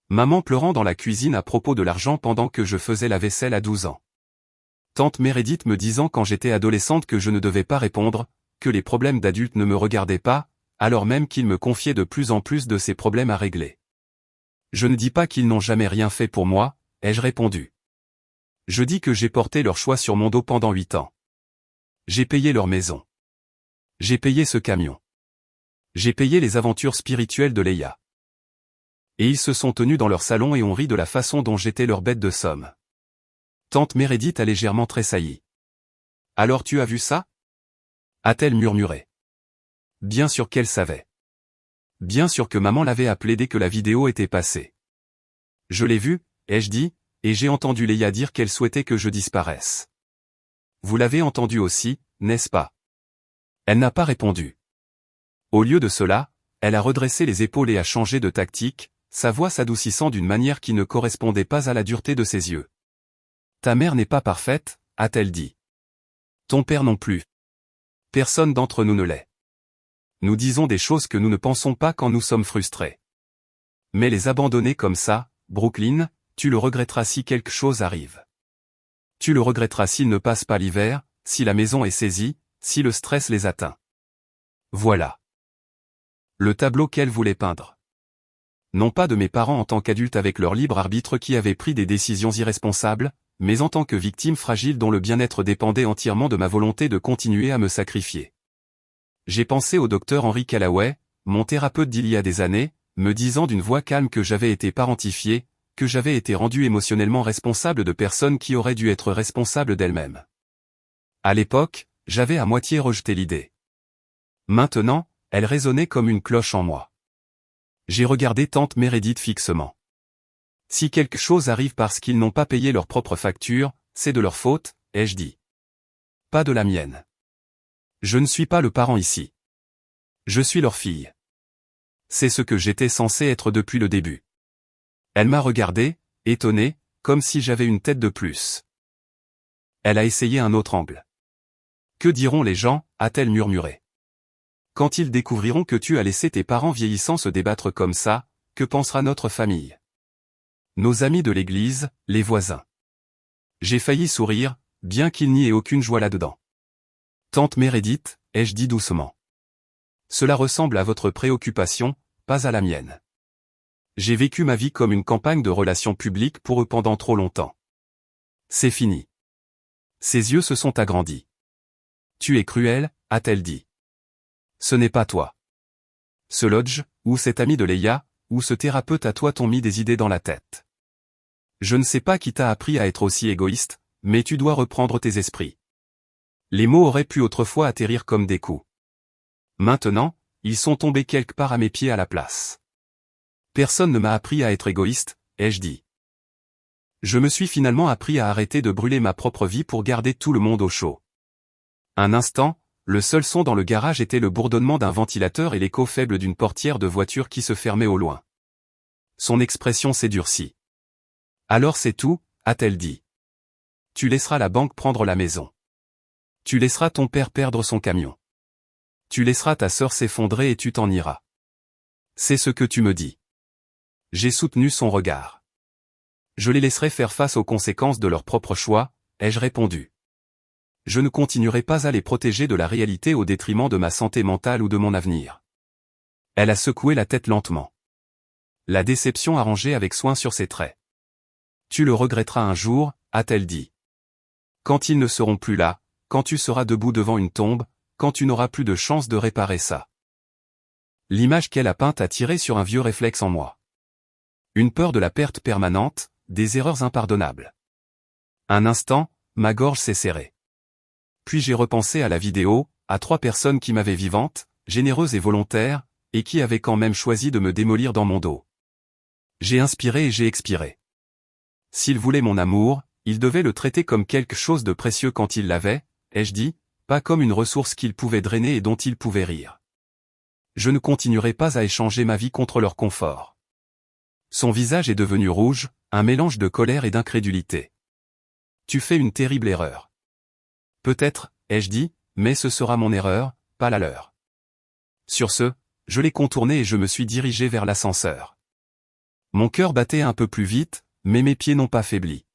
Maman pleurant dans la cuisine à propos de l'argent pendant que je faisais la vaisselle à 12 ans. Tante Meredith me disant quand j'étais adolescente que je ne devais pas répondre, que les problèmes d'adultes ne me regardaient pas, alors même qu'ils me confiaient de plus en plus de ces problèmes à régler. Je ne dis pas qu'ils n'ont jamais rien fait pour moi, ai-je répondu. Je dis que j'ai porté leur choix sur mon dos pendant 8 ans. J'ai payé leur maison. J'ai payé ce camion. J'ai payé les aventures spirituelles de Leia. Et ils se sont tenus dans leur salon et ont ri de la façon dont j'étais leur bête de somme. Tante Meredith a légèrement tressailli. Alors tu as vu ça? A-t-elle murmuré. Bien sûr qu'elle savait. Bien sûr que maman l'avait appelé dès que la vidéo était passée. Je l'ai vue, ai-je dit, et j'ai entendu Leia dire qu'elle souhaitait que je disparaisse. Vous l'avez entendu aussi, n'est-ce pas? Elle n'a pas répondu. Au lieu de cela, elle a redressé les épaules et a changé de tactique, sa voix s'adoucissant d'une manière qui ne correspondait pas à la dureté de ses yeux. Ta mère n'est pas parfaite, a-t-elle dit. Ton père non plus. Personne d'entre nous ne l'est. Nous disons des choses que nous ne pensons pas quand nous sommes frustrés. Mais les abandonner comme ça, Brooklyn, tu le regretteras si quelque chose arrive. Tu le regretteras s'il ne passe pas l'hiver, si la maison est saisie, si le stress les atteint. Voilà le tableau qu'elle voulait peindre. Non pas de mes parents en tant qu'adultes avec leur libre arbitre qui avaient pris des décisions irresponsables, mais en tant que victime fragile dont le bien-être dépendait entièrement de ma volonté de continuer à me sacrifier. J'ai pensé au docteur Henry Callaway, mon thérapeute d'il y a des années, me disant d'une voix calme que j'avais été parentifié, que j'avais été rendu émotionnellement responsable de personnes qui auraient dû être responsables d'elles-mêmes. À l'époque, j'avais à moitié rejeté l'idée. Maintenant, elle résonnait comme une cloche en moi. J'ai regardé tante Meredith fixement. Si quelque chose arrive parce qu'ils n'ont pas payé leur propre facture, c'est de leur faute, ai-je dit. Pas de la mienne. Je ne suis pas le parent ici. Je suis leur fille. C'est ce que j'étais censé être depuis le début. Elle m'a regardé, étonné, comme si j'avais une tête de plus. Elle a essayé un autre angle. Que diront les gens, a-t-elle murmuré. Quand ils découvriront que tu as laissé tes parents vieillissants se débattre comme ça, que pensera notre famille? Nos amis de l'église, les voisins. J'ai failli sourire, bien qu'il n'y ait aucune joie là-dedans. Tante Meredith, ai-je dit doucement. Cela ressemble à votre préoccupation, pas à la mienne. J'ai vécu ma vie comme une campagne de relations publiques pour eux pendant trop longtemps. C'est fini. Ses yeux se sont agrandis. Tu es cruel, a-t-elle dit. Ce n'est pas toi. Ce Lodge, ou cet ami de Leia, ou ce thérapeute à toi t'ont mis des idées dans la tête. Je ne sais pas qui t'a appris à être aussi égoïste, mais tu dois reprendre tes esprits. Les mots auraient pu autrefois atterrir comme des coups. Maintenant, ils sont tombés quelque part à mes pieds à la place. Personne ne m'a appris à être égoïste, ai-je dit. Je me suis finalement appris à arrêter de brûler ma propre vie pour garder tout le monde au chaud. Un instant, le seul son dans le garage était le bourdonnement d'un ventilateur et l'écho faible d'une portière de voiture qui se fermait au loin. Son expression s'est durcie. Alors c'est tout, a-t-elle dit. Tu laisseras la banque prendre la maison. Tu laisseras ton père perdre son camion. Tu laisseras ta sœur s'effondrer et tu t'en iras. C'est ce que tu me dis. J'ai soutenu son regard. Je les laisserai faire face aux conséquences de leur propre choix, ai-je répondu. Je ne continuerai pas à les protéger de la réalité au détriment de ma santé mentale ou de mon avenir. Elle a secoué la tête lentement. La déception a rangé avec soin sur ses traits. Tu le regretteras un jour, a-t-elle dit. Quand ils ne seront plus là, quand tu seras debout devant une tombe, quand tu n'auras plus de chance de réparer ça. L'image qu'elle a peinte a tiré sur un vieux réflexe en moi. Une peur de la perte permanente, des erreurs impardonnables. Un instant, ma gorge s'est serrée. Puis j'ai repensé à la vidéo, à 3 personnes qui m'avaient vivante, généreuse et volontaire, et qui avaient quand même choisi de me démolir dans mon dos. J'ai inspiré et j'ai expiré. S'ils voulaient mon amour, ils devaient le traiter comme quelque chose de précieux quand ils l'avaient, ai-je dit, pas comme une ressource qu'ils pouvaient drainer et dont ils pouvaient rire. Je ne continuerai pas à échanger ma vie contre leur confort. Son visage est devenu rouge, un mélange de colère et d'incrédulité. Tu fais une terrible erreur. Peut-être, ai-je dit, mais ce sera mon erreur, pas la leur. Sur ce, je l'ai contourné et je me suis dirigé vers l'ascenseur. Mon cœur battait un peu plus vite, mais mes pieds n'ont pas faibli.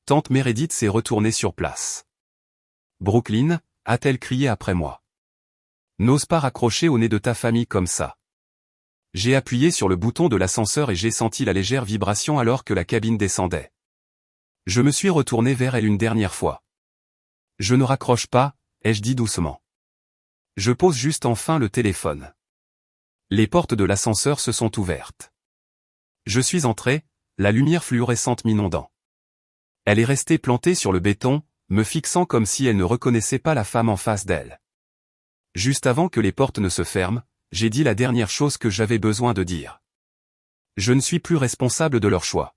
Tante Meredith s'est retournée sur place. Brooklyn, a-t-elle crié après moi. N'ose pas raccrocher au nez de ta famille comme ça. J'ai appuyé sur le bouton de l'ascenseur et j'ai senti la légère vibration alors que la cabine descendait. Je me suis retourné vers elle une dernière fois. Je ne raccroche pas, ai-je dit doucement. Je pose juste enfin le téléphone. Les portes de l'ascenseur se sont ouvertes. Je suis entré, la lumière fluorescente m'inondant. Elle est restée plantée sur le béton, me fixant comme si elle ne reconnaissait pas la femme en face d'elle. Juste avant que les portes ne se ferment, j'ai dit la dernière chose que j'avais besoin de dire. Je ne suis plus responsable de leur choix.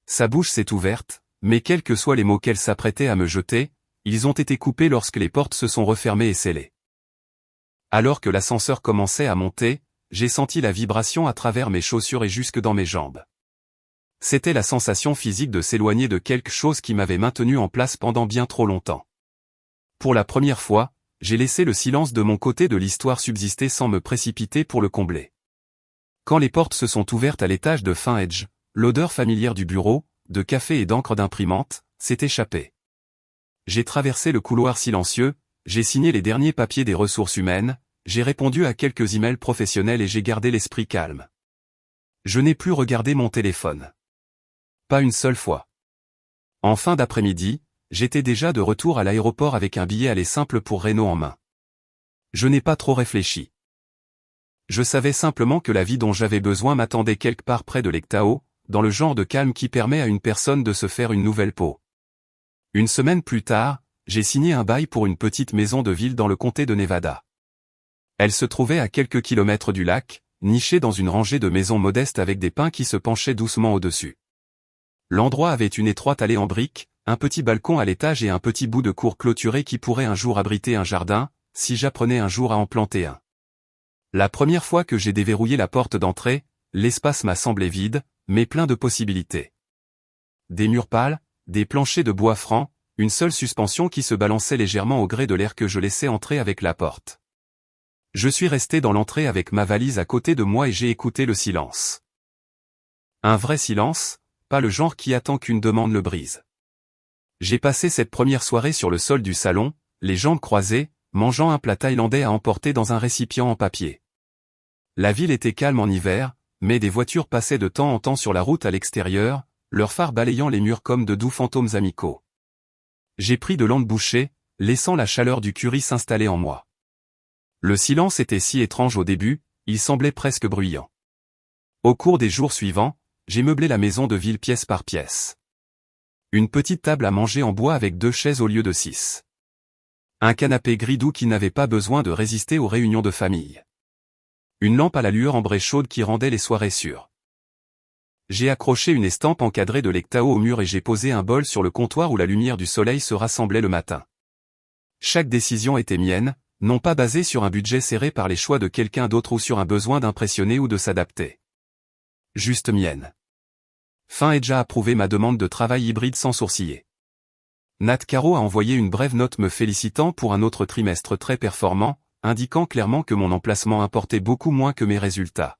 Sa bouche s'est ouverte, mais quels que soient les mots qu'elle s'apprêtait à me jeter, ils ont été coupés lorsque les portes se sont refermées et scellées. Alors que l'ascenseur commençait à monter, j'ai senti la vibration à travers mes chaussures et jusque dans mes jambes. C'était la sensation physique de s'éloigner de quelque chose qui m'avait maintenu en place pendant bien trop longtemps. Pour la première fois, j'ai laissé le silence de mon côté de l'histoire subsister sans me précipiter pour le combler. Quand les portes se sont ouvertes à l'étage de fin Edge, l'odeur familière du bureau, de café et d'encre d'imprimante, s'est échappé. J'ai traversé le couloir silencieux, j'ai signé les derniers papiers des ressources humaines, j'ai répondu à quelques emails professionnels et j'ai gardé l'esprit calme. Je n'ai plus regardé mon téléphone. Pas une seule fois. En fin d'après-midi, j'étais déjà de retour à l'aéroport avec un billet aller simple pour Reno en main. Je n'ai pas trop réfléchi. Je savais simplement que la vie dont j'avais besoin m'attendait quelque part près de l'Ectao, dans le genre de calme qui permet à une personne de se faire une nouvelle peau. Une semaine plus tard, j'ai signé un bail pour une petite maison de ville dans le comté de Nevada. Elle se trouvait à quelques kilomètres du lac, nichée dans une rangée de maisons modestes avec des pins qui se penchaient doucement au-dessus. L'endroit avait une étroite allée en briques, un petit balcon à l'étage et un petit bout de cour clôturé qui pourrait un jour abriter un jardin, si j'apprenais un jour à en planter un. La première fois que j'ai déverrouillé la porte d'entrée, l'espace m'a semblé vide, mais plein de possibilités. Des murs pâles, des planchers de bois franc, une seule suspension qui se balançait légèrement au gré de l'air que je laissais entrer avec la porte. Je suis resté dans l'entrée avec ma valise à côté de moi et j'ai écouté le silence. Un vrai silence, pas le genre qui attend qu'une demande le brise. J'ai passé cette première soirée sur le sol du salon, les jambes croisées, mangeant un plat thaïlandais à emporter dans un récipient en papier. La ville était calme en hiver, mais des voitures passaient de temps en temps sur la route à l'extérieur, leurs phares balayant les murs comme de doux fantômes amicaux. J'ai pris de longues bouchées, laissant la chaleur du curry s'installer en moi. Le silence était si étrange au début, il semblait presque bruyant. Au cours des jours suivants, j'ai meublé la maison de ville pièce par pièce. Une petite table à manger en bois avec 2 chaises au lieu de 6. Un canapé gris doux qui n'avait pas besoin de résister aux réunions de famille. Une lampe à la lueur ambrée chaude qui rendait les soirées sûres. J'ai accroché une estampe encadrée de l'Ectao au mur et j'ai posé un bol sur le comptoir où la lumière du soleil se rassemblait le matin. Chaque décision était mienne, non pas basée sur un budget serré par les choix de quelqu'un d'autre ou sur un besoin d'impressionner ou de s'adapter. Juste mienne. Fin Edja a approuvé ma demande de travail hybride sans sourciller. Nat Caro a envoyé une brève note me félicitant pour un autre trimestre très performant, indiquant clairement que mon emplacement importait beaucoup moins que mes résultats.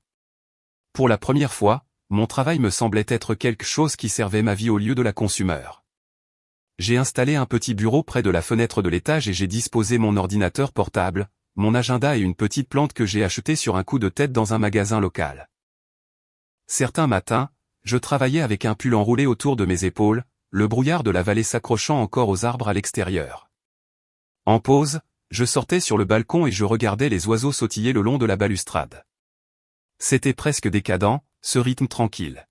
Pour la première fois, mon travail me semblait être quelque chose qui servait ma vie au lieu de la consumeur. J'ai installé un petit bureau près de la fenêtre de l'étage et j'ai disposé mon ordinateur portable, mon agenda et une petite plante que j'ai achetée sur un coup de tête dans un magasin local. Certains matins, je travaillais avec un pull enroulé autour de mes épaules, le brouillard de la vallée s'accrochant encore aux arbres à l'extérieur. En pause, je sortais sur le balcon et je regardais les oiseaux sautiller le long de la balustrade. C'était presque décadent, ce rythme tranquille.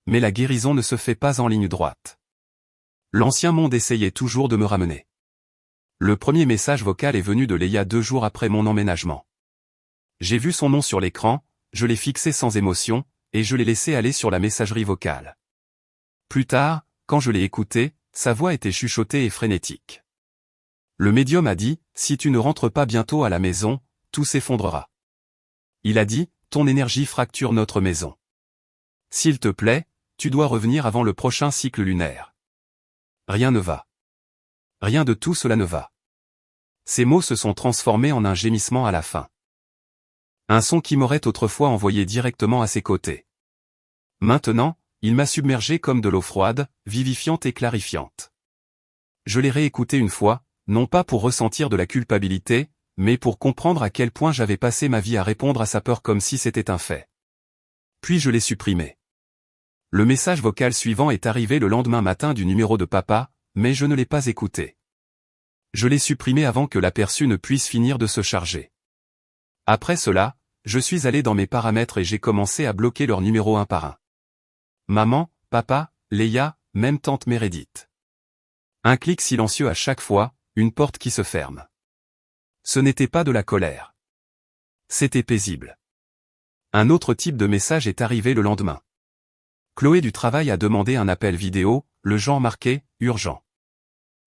Mais la guérison ne se fait pas en ligne droite. L'ancien monde essayait toujours de me ramener. Le premier message vocal est venu de Leia 2 jours après mon emménagement. J'ai vu son nom sur l'écran, je l'ai fixé sans émotion, et je l'ai laissé aller sur la messagerie vocale. Plus tard, quand je l'ai écouté, sa voix était chuchotée et frénétique. Le médium a dit, si tu ne rentres pas bientôt à la maison, tout s'effondrera. Il a dit, ton énergie fracture notre maison. S'il te plaît, tu dois revenir avant le prochain cycle lunaire. Rien ne va. Rien de tout cela ne va. Ces mots se sont transformés en un gémissement à la fin. Un son qui m'aurait autrefois envoyé directement à ses côtés. Maintenant, il m'a submergé comme de l'eau froide, vivifiante et clarifiante. Je l'ai réécouté une fois, non pas pour ressentir de la culpabilité, mais pour comprendre à quel point j'avais passé ma vie à répondre à sa peur comme si c'était un fait. Puis je l'ai supprimé. Le message vocal suivant est arrivé le lendemain matin du numéro de papa, mais je ne l'ai pas écouté. Je l'ai supprimé avant que l'aperçu ne puisse finir de se charger. Après cela, je suis allé dans mes paramètres et j'ai commencé à bloquer leurs numéros un par un. Maman, papa, Leia, même tante Meredith. Un clic silencieux à chaque fois, une porte qui se ferme. Ce n'était pas de la colère. C'était paisible. Un autre type de message est arrivé le lendemain. Chloé du travail a demandé un appel vidéo, le genre marqué « urgent ».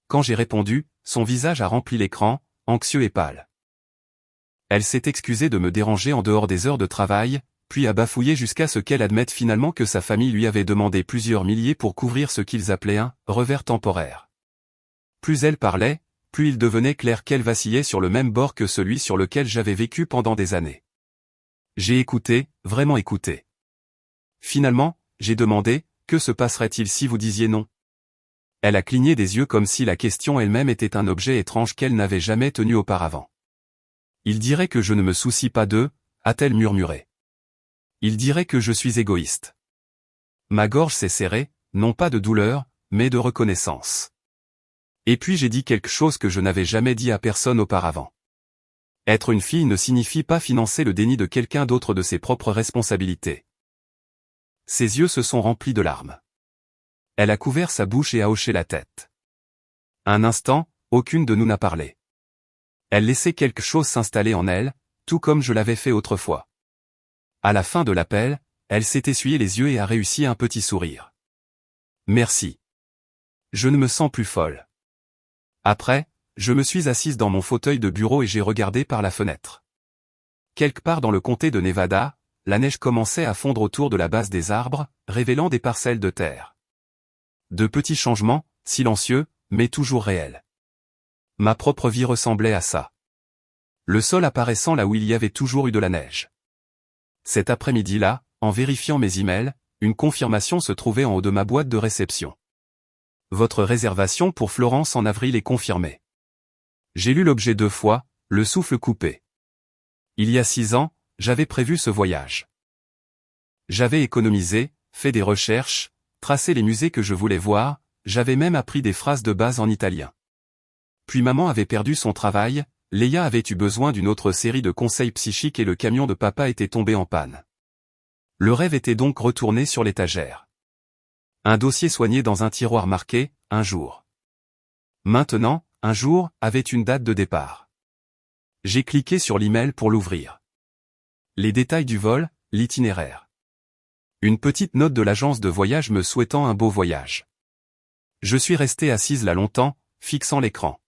Quand j'ai répondu, son visage a rempli l'écran, anxieux et pâle. Elle s'est excusée de me déranger en dehors des heures de travail, puis a bafouillé jusqu'à ce qu'elle admette finalement que sa famille lui avait demandé plusieurs milliers pour couvrir ce qu'ils appelaient un « revers temporaire ». Plus elle parlait, plus il devenait clair qu'elle vacillait sur le même bord que celui sur lequel j'avais vécu pendant des années. J'ai écouté, vraiment écouté. Finalement, j'ai demandé, que se passerait-il si vous disiez non ? Elle a cligné des yeux comme si la question elle-même était un objet étrange qu'elle n'avait jamais tenu auparavant. Il dirait que je ne me soucie pas d'eux, a-t-elle murmuré. Il dirait que je suis égoïste. Ma gorge s'est serrée, non pas de douleur, mais de reconnaissance. Et puis j'ai dit quelque chose que je n'avais jamais dit à personne auparavant. Être une fille ne signifie pas financer le déni de quelqu'un d'autre de ses propres responsabilités. Ses yeux se sont remplis de larmes. Elle a couvert sa bouche et a hoché la tête. Un instant, aucune de nous n'a parlé. Elle laissait quelque chose s'installer en elle, tout comme je l'avais fait autrefois. À la fin de l'appel, elle s'est essuyé les yeux et a réussi un petit sourire. Merci. Je ne me sens plus folle. Après, je me suis assise dans mon fauteuil de bureau et j'ai regardé par la fenêtre. Quelque part dans le comté de Nevada, la neige commençait à fondre autour de la base des arbres, révélant des parcelles de terre. De petits changements, silencieux, mais toujours réels. Ma propre vie ressemblait à ça. Le sol apparaissant là où il y avait toujours eu de la neige. Cet après-midi-là, en vérifiant mes emails, une confirmation se trouvait en haut de ma boîte de réception. Votre réservation pour Florence en avril est confirmée. J'ai lu l'objet 2 fois, le souffle coupé. Il y a 6 ans, j'avais prévu ce voyage. J'avais économisé, fait des recherches, tracé les musées que je voulais voir, j'avais même appris des phrases de base en italien. Puis maman avait perdu son travail, Léa avait eu besoin d'une autre série de conseils psychiques et le camion de papa était tombé en panne. Le rêve était donc retourné sur l'étagère. Un dossier soigné dans un tiroir marqué « Un jour ». Maintenant, un jour, avait une date de départ. J'ai cliqué sur l'email pour l'ouvrir. Les détails du vol, l'itinéraire. Une petite note de l'agence de voyage me souhaitant un beau voyage. Je suis resté assise là longtemps, fixant l'écran.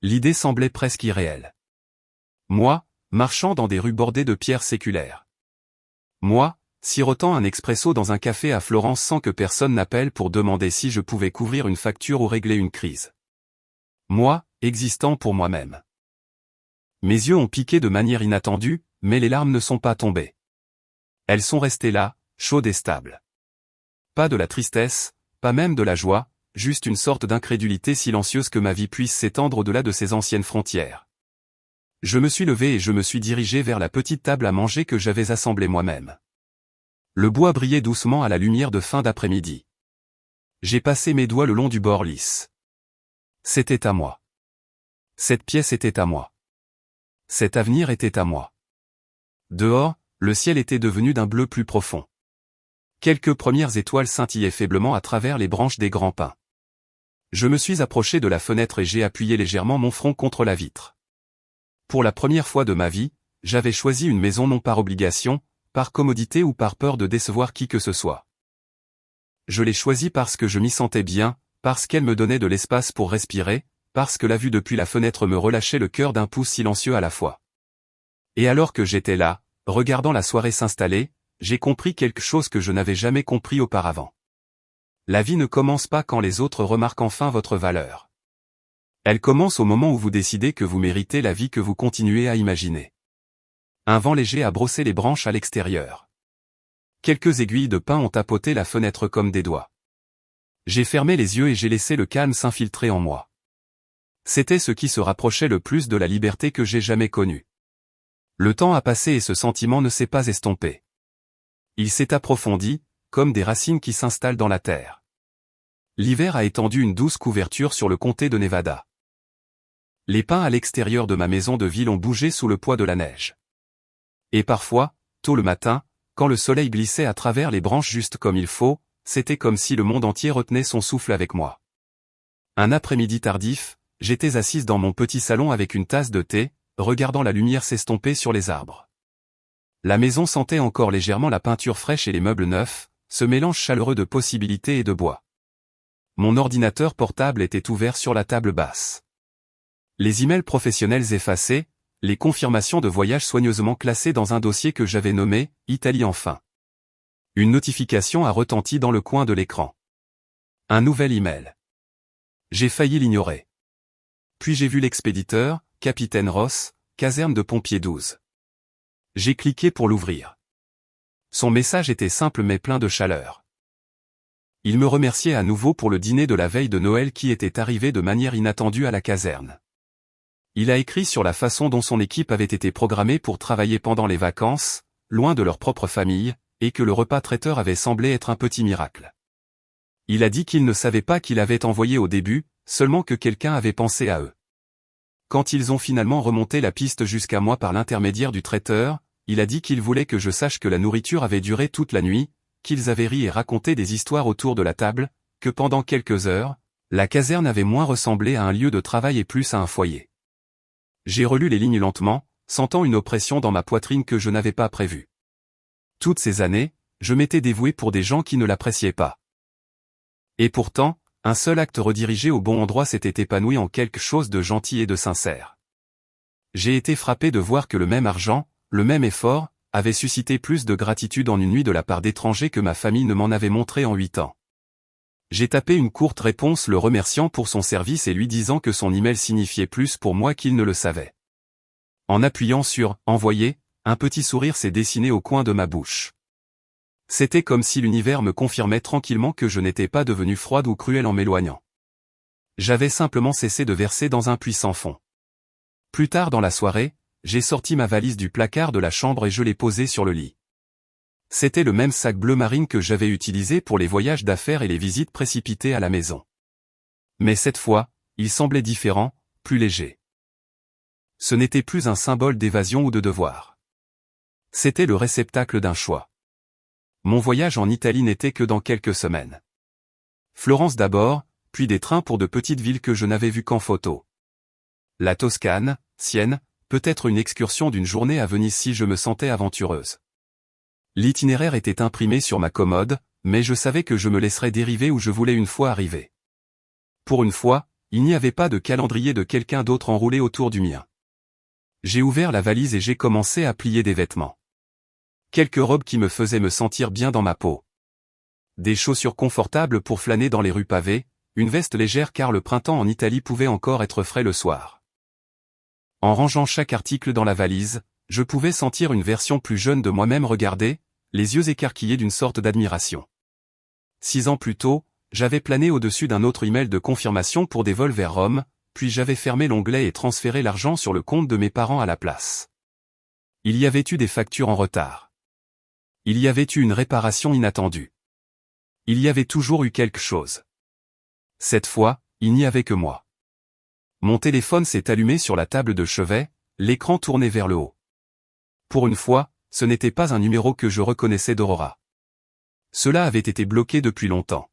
L'idée semblait presque irréelle. Moi, marchant dans des rues bordées de pierres séculaires. Moi, sirotant un expresso dans un café à Florence sans que personne n'appelle pour demander si je pouvais couvrir une facture ou régler une crise. Moi, existant pour moi-même. Mes yeux ont piqué de manière inattendue, mais les larmes ne sont pas tombées. Elles sont restées là, chaudes et stables. Pas de la tristesse, pas même de la joie, juste une sorte d'incrédulité silencieuse que ma vie puisse s'étendre au-delà de ses anciennes frontières. Je me suis levé et je me suis dirigé vers la petite table à manger que j'avais assemblée moi-même. Le bois brillait doucement à la lumière de fin d'après-midi. J'ai passé mes doigts le long du bord lisse. C'était à moi. Cette pièce était à moi. Cet avenir était à moi. Dehors, le ciel était devenu d'un bleu plus profond. Quelques premières étoiles scintillaient faiblement à travers les branches des grands pins. Je me suis approché de la fenêtre et j'ai appuyé légèrement mon front contre la vitre. Pour la première fois de ma vie, j'avais choisi une maison non par obligation, par commodité ou par peur de décevoir qui que ce soit. Je l'ai choisie parce que je m'y sentais bien, parce qu'elle me donnait de l'espace pour respirer, parce que la vue depuis la fenêtre me relâchait le cœur d'un pouce silencieux à la fois. Et alors que j'étais là, regardant la soirée s'installer, j'ai compris quelque chose que je n'avais jamais compris auparavant. La vie ne commence pas quand les autres remarquent enfin votre valeur. Elle commence au moment où vous décidez que vous méritez la vie que vous continuez à imaginer. Un vent léger a brossé les branches à l'extérieur. Quelques aiguilles de pin ont tapoté la fenêtre comme des doigts. J'ai fermé les yeux et j'ai laissé le calme s'infiltrer en moi. C'était ce qui se rapprochait le plus de la liberté que j'ai jamais connue. Le temps a passé et ce sentiment ne s'est pas estompé. Il s'est approfondi, comme des racines qui s'installent dans la terre. L'hiver a étendu une douce couverture sur le comté de Nevada. Les pins à l'extérieur de ma maison de ville ont bougé sous le poids de la neige. Et parfois, tôt le matin, quand le soleil glissait à travers les branches juste comme il faut, c'était comme si le monde entier retenait son souffle avec moi. Un après-midi tardif, j'étais assise dans mon petit salon avec une tasse de thé, regardant la lumière s'estomper sur les arbres. La maison sentait encore légèrement la peinture fraîche et les meubles neufs, ce mélange chaleureux de possibilités et de bois. Mon ordinateur portable était ouvert sur la table basse. Les emails professionnels effacés, les confirmations de voyage soigneusement classées dans un dossier que j'avais nommé « Italie enfin ». Une notification a retenti dans le coin de l'écran. Un nouvel email. J'ai failli l'ignorer. Puis j'ai vu l'expéditeur, Capitaine Ross, caserne de pompiers 12. J'ai cliqué pour l'ouvrir. Son message était simple mais plein de chaleur. Il me remerciait à nouveau pour le dîner de la veille de Noël qui était arrivé de manière inattendue à la caserne. Il a écrit sur la façon dont son équipe avait été programmée pour travailler pendant les vacances, loin de leur propre famille, et que le repas traiteur avait semblé être un petit miracle. Il a dit qu'il ne savait pas qu'il avait envoyé au début, seulement que quelqu'un avait pensé à eux. Quand ils ont finalement remonté la piste jusqu'à moi par l'intermédiaire du traiteur, il a dit qu'il voulait que je sache que la nourriture avait duré toute la nuit, qu'ils avaient ri et raconté des histoires autour de la table, que pendant quelques heures, la caserne avait moins ressemblé à un lieu de travail et plus à un foyer. J'ai relu les lignes lentement, sentant une oppression dans ma poitrine que je n'avais pas prévue. Toutes ces années, je m'étais dévoué pour des gens qui ne l'appréciaient pas. Et pourtant, un seul acte redirigé au bon endroit s'était épanoui en quelque chose de gentil et de sincère. J'ai été frappé de voir que le même argent, le même effort, avait suscité plus de gratitude en une nuit de la part d'étrangers que ma famille ne m'en avait montré en 8 ans. J'ai tapé une courte réponse le remerciant pour son service et lui disant que son email signifiait plus pour moi qu'il ne le savait. En appuyant sur « Envoyer », un petit sourire s'est dessiné au coin de ma bouche. C'était comme si l'univers me confirmait tranquillement que je n'étais pas devenu froide ou cruel en m'éloignant. J'avais simplement cessé de verser dans un puits sans fond. Plus tard dans la soirée, j'ai sorti ma valise du placard de la chambre et je l'ai posée sur le lit. C'était le même sac bleu marine que j'avais utilisé pour les voyages d'affaires et les visites précipitées à la maison. Mais cette fois, il semblait différent, plus léger. Ce n'était plus un symbole d'évasion ou de devoir. C'était le réceptacle d'un choix. Mon voyage en Italie n'était que dans quelques semaines. Florence d'abord, puis des trains pour de petites villes que je n'avais vues qu'en photo. La Toscane, Sienne, peut-être une excursion d'une journée à Venise si je me sentais aventureuse. L'itinéraire était imprimé sur ma commode, mais je savais que je me laisserais dériver où je voulais une fois arriver. Pour une fois, il n'y avait pas de calendrier de quelqu'un d'autre enroulé autour du mien. J'ai ouvert la valise et j'ai commencé à plier des vêtements. Quelques robes qui me faisaient me sentir bien dans ma peau. Des chaussures confortables pour flâner dans les rues pavées, une veste légère car le printemps en Italie pouvait encore être frais le soir. En rangeant chaque article dans la valise, je pouvais sentir une version plus jeune de moi-même regarder, les yeux écarquillés d'une sorte d'admiration. 6 ans plus tôt, j'avais plané au-dessus d'un autre email de confirmation pour des vols vers Rome, puis j'avais fermé l'onglet et transféré l'argent sur le compte de mes parents à la place. Il y avait eu des factures en retard. Il y avait eu une réparation inattendue. Il y avait toujours eu quelque chose. Cette fois, il n'y avait que moi. Mon téléphone s'est allumé sur la table de chevet, l'écran tourné vers le haut. Pour une fois, ce n'était pas un numéro que je reconnaissais d'Aurora. Cela avait été bloqué depuis longtemps.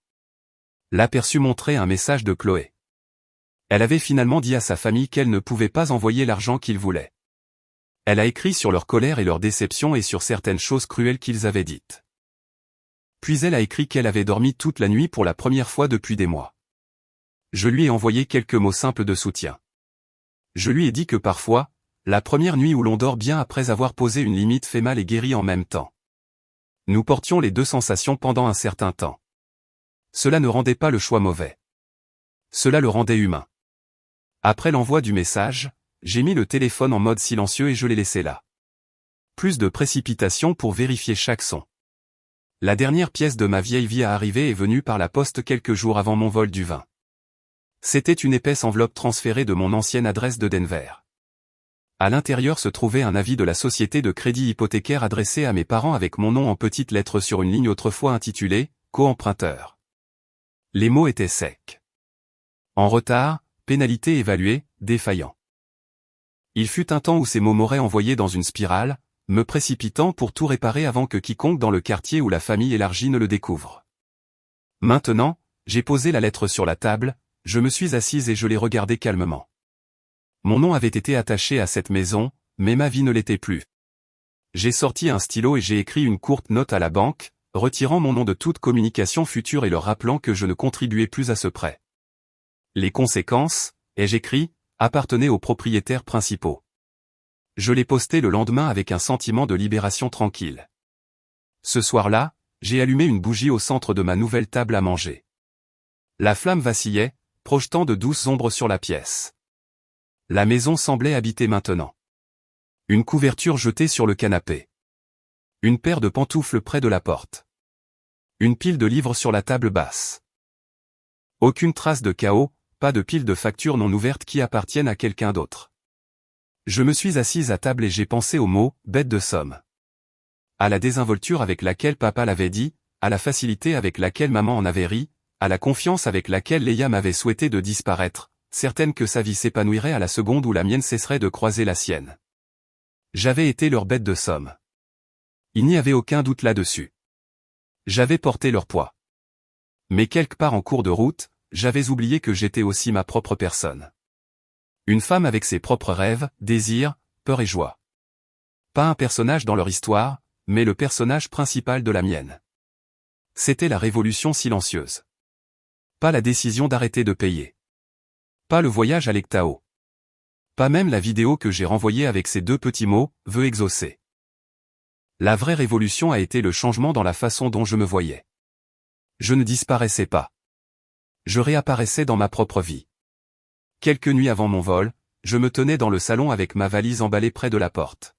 L'aperçu montrait un message de Chloé. Elle avait finalement dit à sa famille qu'elle ne pouvait pas envoyer l'argent qu'ils voulaient. Elle a écrit sur leur colère et leur déception et sur certaines choses cruelles qu'ils avaient dites. Puis elle a écrit qu'elle avait dormi toute la nuit pour la première fois depuis des mois. Je lui ai envoyé quelques mots simples de soutien. Je lui ai dit que parfois, la première nuit où l'on dort bien après avoir posé une limite fait mal et guérit en même temps. Nous portions les deux sensations pendant un certain temps. Cela ne rendait pas le choix mauvais. Cela le rendait humain. Après l'envoi du message, j'ai mis le téléphone en mode silencieux et je l'ai laissé là. Plus de précipitation pour vérifier chaque son. La dernière pièce de ma vieille vie à arriver est venue par la poste quelques jours avant mon vol du 20. C'était une épaisse enveloppe transférée de mon ancienne adresse de Denver. À l'intérieur se trouvait un avis de la société de crédit hypothécaire adressé à mes parents avec mon nom en petites lettres sur une ligne autrefois intitulée « Co-emprunteur ». Les mots étaient secs. En retard, pénalité évaluée, défaillant. Il fut un temps où ces mots m'auraient envoyé dans une spirale, me précipitant pour tout réparer avant que quiconque dans le quartier ou la famille élargie ne le découvre. Maintenant, j'ai posé la lettre sur la table, je me suis assise et je l'ai regardée calmement. Mon nom avait été attaché à cette maison, mais ma vie ne l'était plus. J'ai sorti un stylo et j'ai écrit une courte note à la banque, retirant mon nom de toute communication future et leur rappelant que je ne contribuais plus à ce prêt. Les conséquences, ai-je écrit, appartenaient aux propriétaires principaux. Je l'ai posté le lendemain avec un sentiment de libération tranquille. Ce soir-là, j'ai allumé une bougie au centre de ma nouvelle table à manger. La flamme vacillait, projetant de douces ombres sur la pièce. La maison semblait habitée maintenant. Une couverture jetée sur le canapé. Une paire de pantoufles près de la porte. Une pile de livres sur la table basse. Aucune trace de chaos, pas de pile de factures non ouvertes qui appartiennent à quelqu'un d'autre. Je me suis assise à table et j'ai pensé au mot « bête de somme ». À la désinvolture avec laquelle papa l'avait dit, à la facilité avec laquelle maman en avait ri, à la confiance avec laquelle Léa m'avait souhaité de disparaître, certaine que sa vie s'épanouirait à la seconde où la mienne cesserait de croiser la sienne. J'avais été leur bête de somme. Il n'y avait aucun doute là-dessus. J'avais porté leur poids. Mais quelque part en cours de route, j'avais oublié que j'étais aussi ma propre personne. Une femme avec ses propres rêves, désirs, peurs et joies. Pas un personnage dans leur histoire, mais le personnage principal de la mienne. C'était la révolution silencieuse. Pas la décision d'arrêter de payer. Pas le voyage à l'Ectao. Pas même la vidéo que j'ai renvoyée avec ces 2 petits mots, « vœux exaucés ». La vraie révolution a été le changement dans la façon dont je me voyais. Je ne disparaissais pas. Je réapparaissais dans ma propre vie. Quelques nuits avant mon vol, je me tenais dans le salon avec ma valise emballée près de la porte.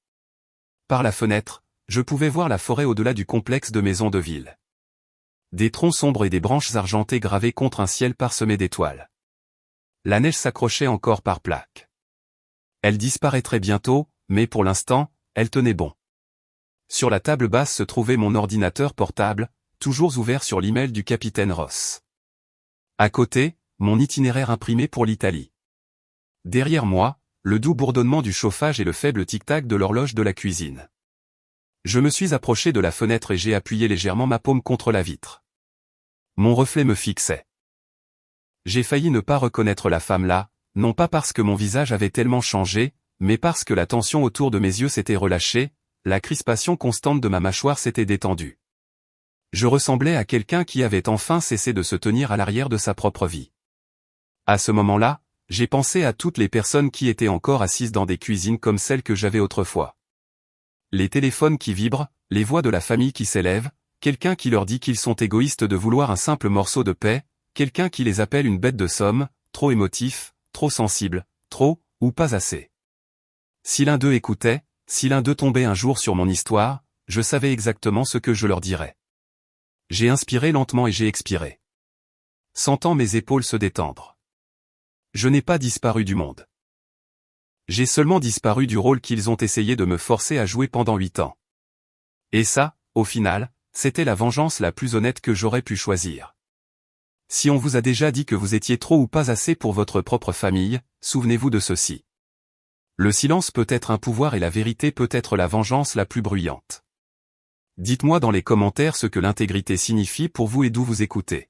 Par la fenêtre, je pouvais voir la forêt au-delà du complexe de maisons de ville. Des troncs sombres et des branches argentées gravées contre un ciel parsemé d'étoiles. La neige s'accrochait encore par plaques. Elle disparaîtrait bientôt, mais pour l'instant, elle tenait bon. Sur la table basse se trouvait mon ordinateur portable, toujours ouvert sur l'email du capitaine Ross. À côté, mon itinéraire imprimé pour l'Italie. Derrière moi, le doux bourdonnement du chauffage et le faible tic-tac de l'horloge de la cuisine. Je me suis approché de la fenêtre et j'ai appuyé légèrement ma paume contre la vitre. Mon reflet me fixait. J'ai failli ne pas reconnaître la femme là, non pas parce que mon visage avait tellement changé, mais parce que la tension autour de mes yeux s'était relâchée, la crispation constante de ma mâchoire s'était détendue. Je ressemblais à quelqu'un qui avait enfin cessé de se tenir à l'arrière de sa propre vie. À ce moment-là, j'ai pensé à toutes les personnes qui étaient encore assises dans des cuisines comme celles que j'avais autrefois. Les téléphones qui vibrent, les voix de la famille qui s'élèvent, quelqu'un qui leur dit qu'ils sont égoïstes de vouloir un simple morceau de paix, quelqu'un qui les appelle une bête de somme, trop émotif, trop sensible, trop, ou pas assez. Si l'un d'eux écoutait, si l'un d'eux tombait un jour sur mon histoire, je savais exactement ce que je leur dirais. J'ai inspiré lentement et j'ai expiré. Sentant mes épaules se détendre. Je n'ai pas disparu du monde. J'ai seulement disparu du rôle qu'ils ont essayé de me forcer à jouer pendant 8 ans. Et ça, au final, c'était la vengeance la plus honnête que j'aurais pu choisir. Si on vous a déjà dit que vous étiez trop ou pas assez pour votre propre famille, souvenez-vous de ceci. Le silence peut être un pouvoir et la vérité peut être la vengeance la plus bruyante. Dites-moi dans les commentaires ce que l'intégrité signifie pour vous et d'où vous écoutez.